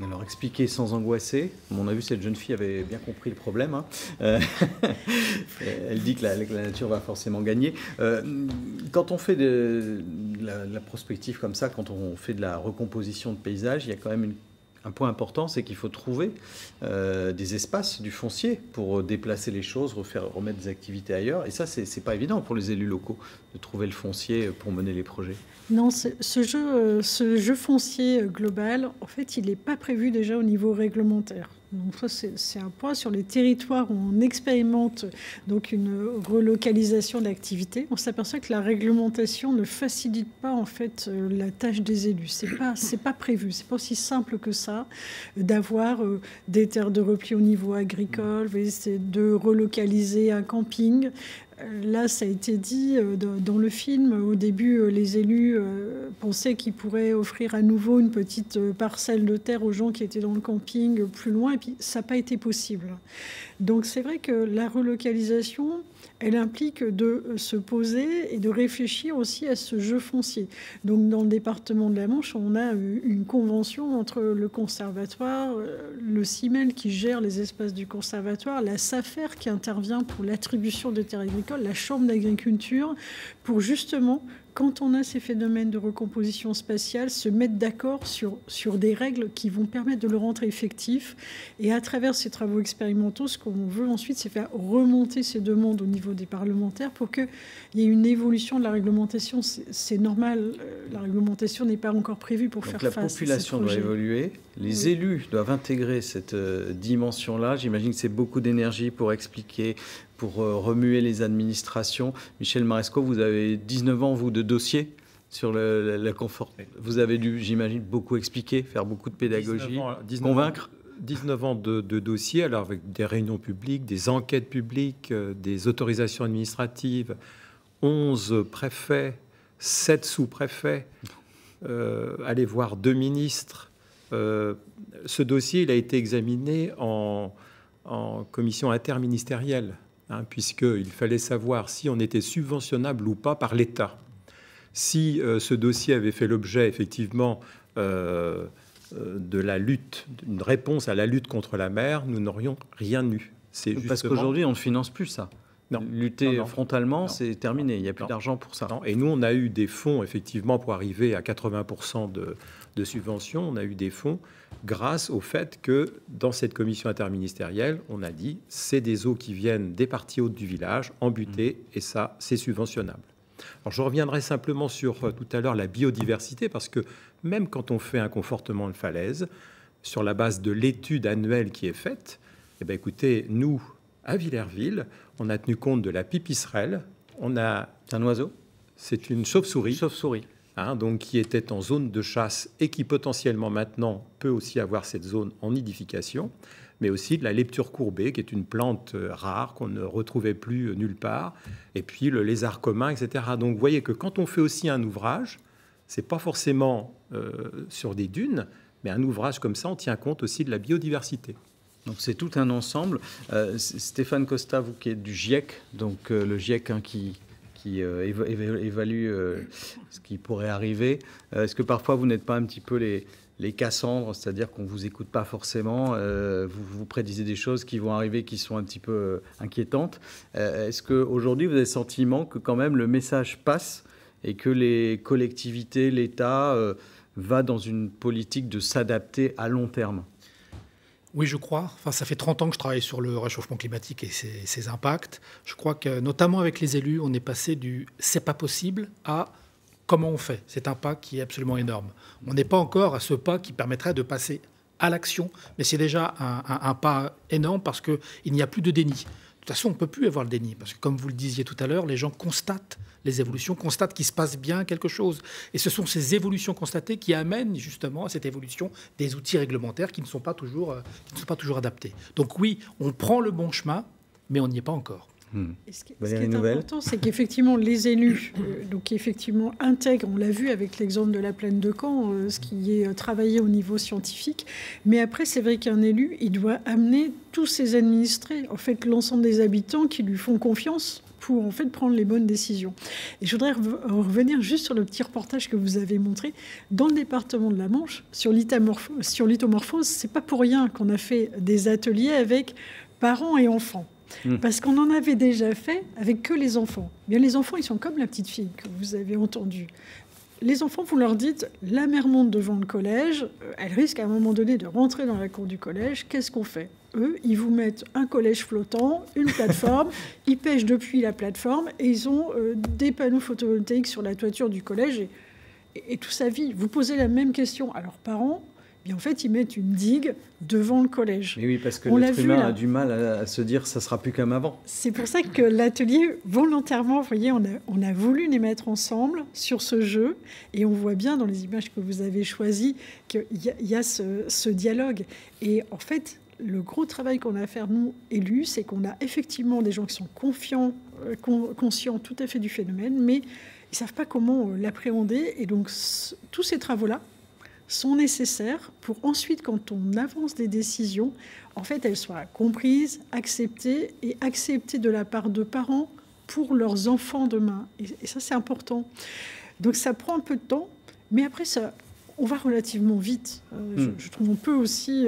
Alors expliquer sans angoisser. On a vu cette jeune fille avait bien compris le problème. Hein. Elle dit que la nature va forcément gagner. Quand on fait de la prospective comme ça, quand on fait de la recomposition de paysage, il y a quand même un point important, c'est qu'il faut trouver des espaces, du foncier, pour déplacer les choses, remettre des activités ailleurs. Et ça, c'est pas évident pour les élus locaux de trouver le foncier pour mener les projets. Non, ce jeu foncier global, en fait, il n'est pas prévu déjà au niveau réglementaire. Donc ça, c'est un point sur les territoires où on expérimente donc une relocalisation d'activités. On s'aperçoit que la réglementation ne facilite pas en fait la tâche des élus. C'est pas prévu. C'est pas aussi simple que ça d'avoir des terres de repli au niveau agricole, de relocaliser un camping. Là, ça a été dit dans le film. Au début, les élus pensaient qu'ils pourraient offrir à nouveau une petite parcelle de terre aux gens qui étaient dans le camping plus loin. Et puis, ça n'a pas été possible. Donc, c'est vrai que la relocalisation, elle implique de se poser et de réfléchir aussi à ce jeu foncier. Donc, dans le département de la Manche, on a une convention entre le conservatoire, le CIMEL qui gère les espaces du conservatoire, la SAFER qui intervient pour l'attribution des terres agricoles, la Chambre d'agriculture, pour justement, quand on a ces phénomènes de recomposition spatiale, se mettre d'accord sur des règles qui vont permettre de le rendre effectif. Et à travers ces travaux expérimentaux, ce qu'on veut ensuite, c'est faire remonter ces demandes au niveau des parlementaires pour qu'il y ait une évolution de la réglementation. C'est normal, la réglementation n'est pas encore prévue pour faire face à ces projets. La population doit évoluer, les élus doivent intégrer cette dimension-là. J'imagine que c'est beaucoup d'énergie pour expliquer, pour remuer les administrations. Michel Marescot, vous avez 19 ans, vous, de dossier sur le confort. Vous avez dû, j'imagine, beaucoup expliquer, faire beaucoup de pédagogie, convaincre. 19 ans de dossier, alors avec des réunions publiques, des enquêtes publiques, des autorisations administratives, 11 préfets, 7 sous-préfets, aller voir 2 ministres. Ce dossier, il a été examiné en commission interministérielle, puisqu'il fallait savoir si on était subventionnable ou pas par l'État. Si ce dossier avait fait l'objet, effectivement, de la lutte, d'une réponse à la lutte contre la mer, nous n'aurions rien eu. Parce qu'aujourd'hui, on ne finance plus ça. Non. Lutter frontalement, c'est terminé. Il n'y a plus d'argent pour ça. Non. Et nous, on a eu des fonds, effectivement, pour arriver à 80% de subventions. On a eu des fonds grâce au fait que, dans cette commission interministérielle, on a dit c'est des eaux qui viennent des parties hautes du village, en butée, et ça, c'est subventionnable. Alors, je reviendrai simplement sur tout à l'heure la biodiversité, parce que même quand on fait un confortement de falaise, sur la base de l'étude annuelle qui est faite, eh bien, écoutez, nous, à Villerville, on a tenu compte de la pipistrelle. C'est un oiseau ? C'est une chauve-souris. Chauve-souris. Donc qui était en zone de chasse et qui potentiellement maintenant peut aussi avoir cette zone en nidification, mais aussi de la lepture courbée, qui est une plante rare qu'on ne retrouvait plus nulle part, et puis le lézard commun, etc. Donc vous voyez que quand on fait aussi un ouvrage, c'est pas forcément sur des dunes, mais un ouvrage comme ça, on tient compte aussi de la biodiversité. Donc c'est tout un ensemble. Stéphane Costa, vous qui êtes du GIEC, donc le GIEC qui évalue ce qui pourrait arriver. Est-ce que parfois vous n'êtes pas un petit peu les Cassandres, c'est-à-dire qu'on ne vous écoute pas forcément, vous prédisez des choses qui vont arriver qui sont un petit peu inquiétantes. Est-ce qu'aujourd'hui, vous avez le sentiment que quand même le message passe et que les collectivités, l'État va dans une politique de s'adapter à long terme ? Oui, je crois. Enfin, ça fait 30 ans que je travaille sur le réchauffement climatique et ses impacts. Je crois que, notamment avec les élus, on est passé du « c'est pas possible » à « comment on fait ». C'est un pas qui est absolument énorme. On n'est pas encore à ce pas qui permettrait de passer à l'action, mais c'est déjà un pas énorme parce qu'il n'y a plus de déni. De toute façon, on ne peut plus avoir le déni, parce que comme vous le disiez tout à l'heure, les gens constatent les évolutions, constatent qu'il se passe bien quelque chose. Et ce sont ces évolutions constatées qui amènent justement à cette évolution des outils réglementaires qui ne sont pas toujours adaptés. Donc oui, on prend le bon chemin, mais on n'y est pas encore. Et ce qui est important, c'est qu'effectivement, les élus donc effectivement, intègrent, on l'a vu avec l'exemple de la plaine de Caen, ce qui est travaillé au niveau scientifique. Mais après, c'est vrai qu'un élu, il doit amener tous ses administrés, en fait, l'ensemble des habitants qui lui font confiance pour en fait prendre les bonnes décisions. Et je voudrais revenir juste sur le petit reportage que vous avez montré. Dans le département de la Manche, sur l'itomorphose, c'est pas pour rien qu'on a fait des ateliers avec parents et enfants. Parce qu'on en avait déjà fait avec que les enfants. Bien, les enfants, ils sont comme la petite fille que vous avez entendue. Les enfants, vous leur dites, la mère monte devant le collège, elle risque à un moment donné de rentrer dans la cour du collège. Qu'est-ce qu'on fait ? Eux, ils vous mettent un collège flottant, une plateforme, ils pêchent depuis la plateforme et ils ont des panneaux photovoltaïques sur la toiture du collège et tout ça vit. Vous posez la même question à leurs parents. Bien, en fait, ils mettent une digue devant le collège. Mais oui, parce que l'être humain a du mal à se dire ça sera plus comme avant. C'est pour ça que l'atelier, volontairement, vous voyez, on a voulu les mettre ensemble sur ce jeu. Et on voit bien dans les images que vous avez choisies qu'il y a ce dialogue. Et en fait, le gros travail qu'on a à faire, nous, élus, c'est qu'on a effectivement des gens qui sont conscients tout à fait du phénomène, mais ils ne savent pas comment l'appréhender. Et donc, tous ces travaux-là sont nécessaires pour ensuite, quand on avance des décisions, en fait, elles soient comprises, acceptées et acceptées de la part de parents pour leurs enfants demain. Et ça, c'est important. Donc, ça prend un peu de temps, mais après, on va relativement vite. Je trouve qu'on peut aussi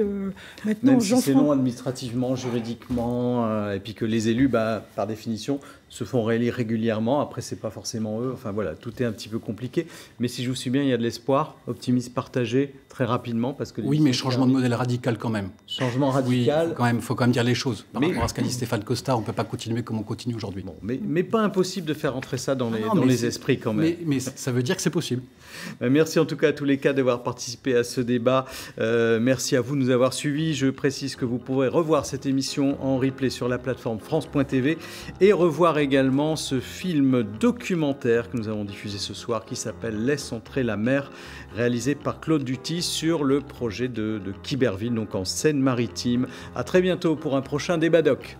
maintenant... Même si c'est long administrativement, juridiquement, et puis que les élus, par définition, se font réélire régulièrement. Après, c'est pas forcément eux. Enfin voilà, tout est un petit peu compliqué. Mais si je vous suis bien, il y a de l'espoir, optimisme partagé très rapidement. Parce que oui, mais changement de modèle radical quand même. Changement radical. Oui, quand même, faut quand même dire les choses. Par rapport à ce qu'a dit Stéphane Costa, on ne peut pas continuer comme on continue aujourd'hui. Bon, mais pas impossible de faire entrer ça dans les esprits quand même. Mais ça veut dire que c'est possible. Merci en tout cas à tous les cas d'avoir participé à ce débat. Merci à vous de nous avoir suivis. Je précise que vous pourrez revoir cette émission en replay sur la plateforme France.tv et revoir également ce film documentaire que nous avons diffusé ce soir qui s'appelle « Laisse entrer la mer », réalisé par Claude Duty sur le projet de Quiberville, donc en Seine-Maritime. À très bientôt pour un prochain débat doc.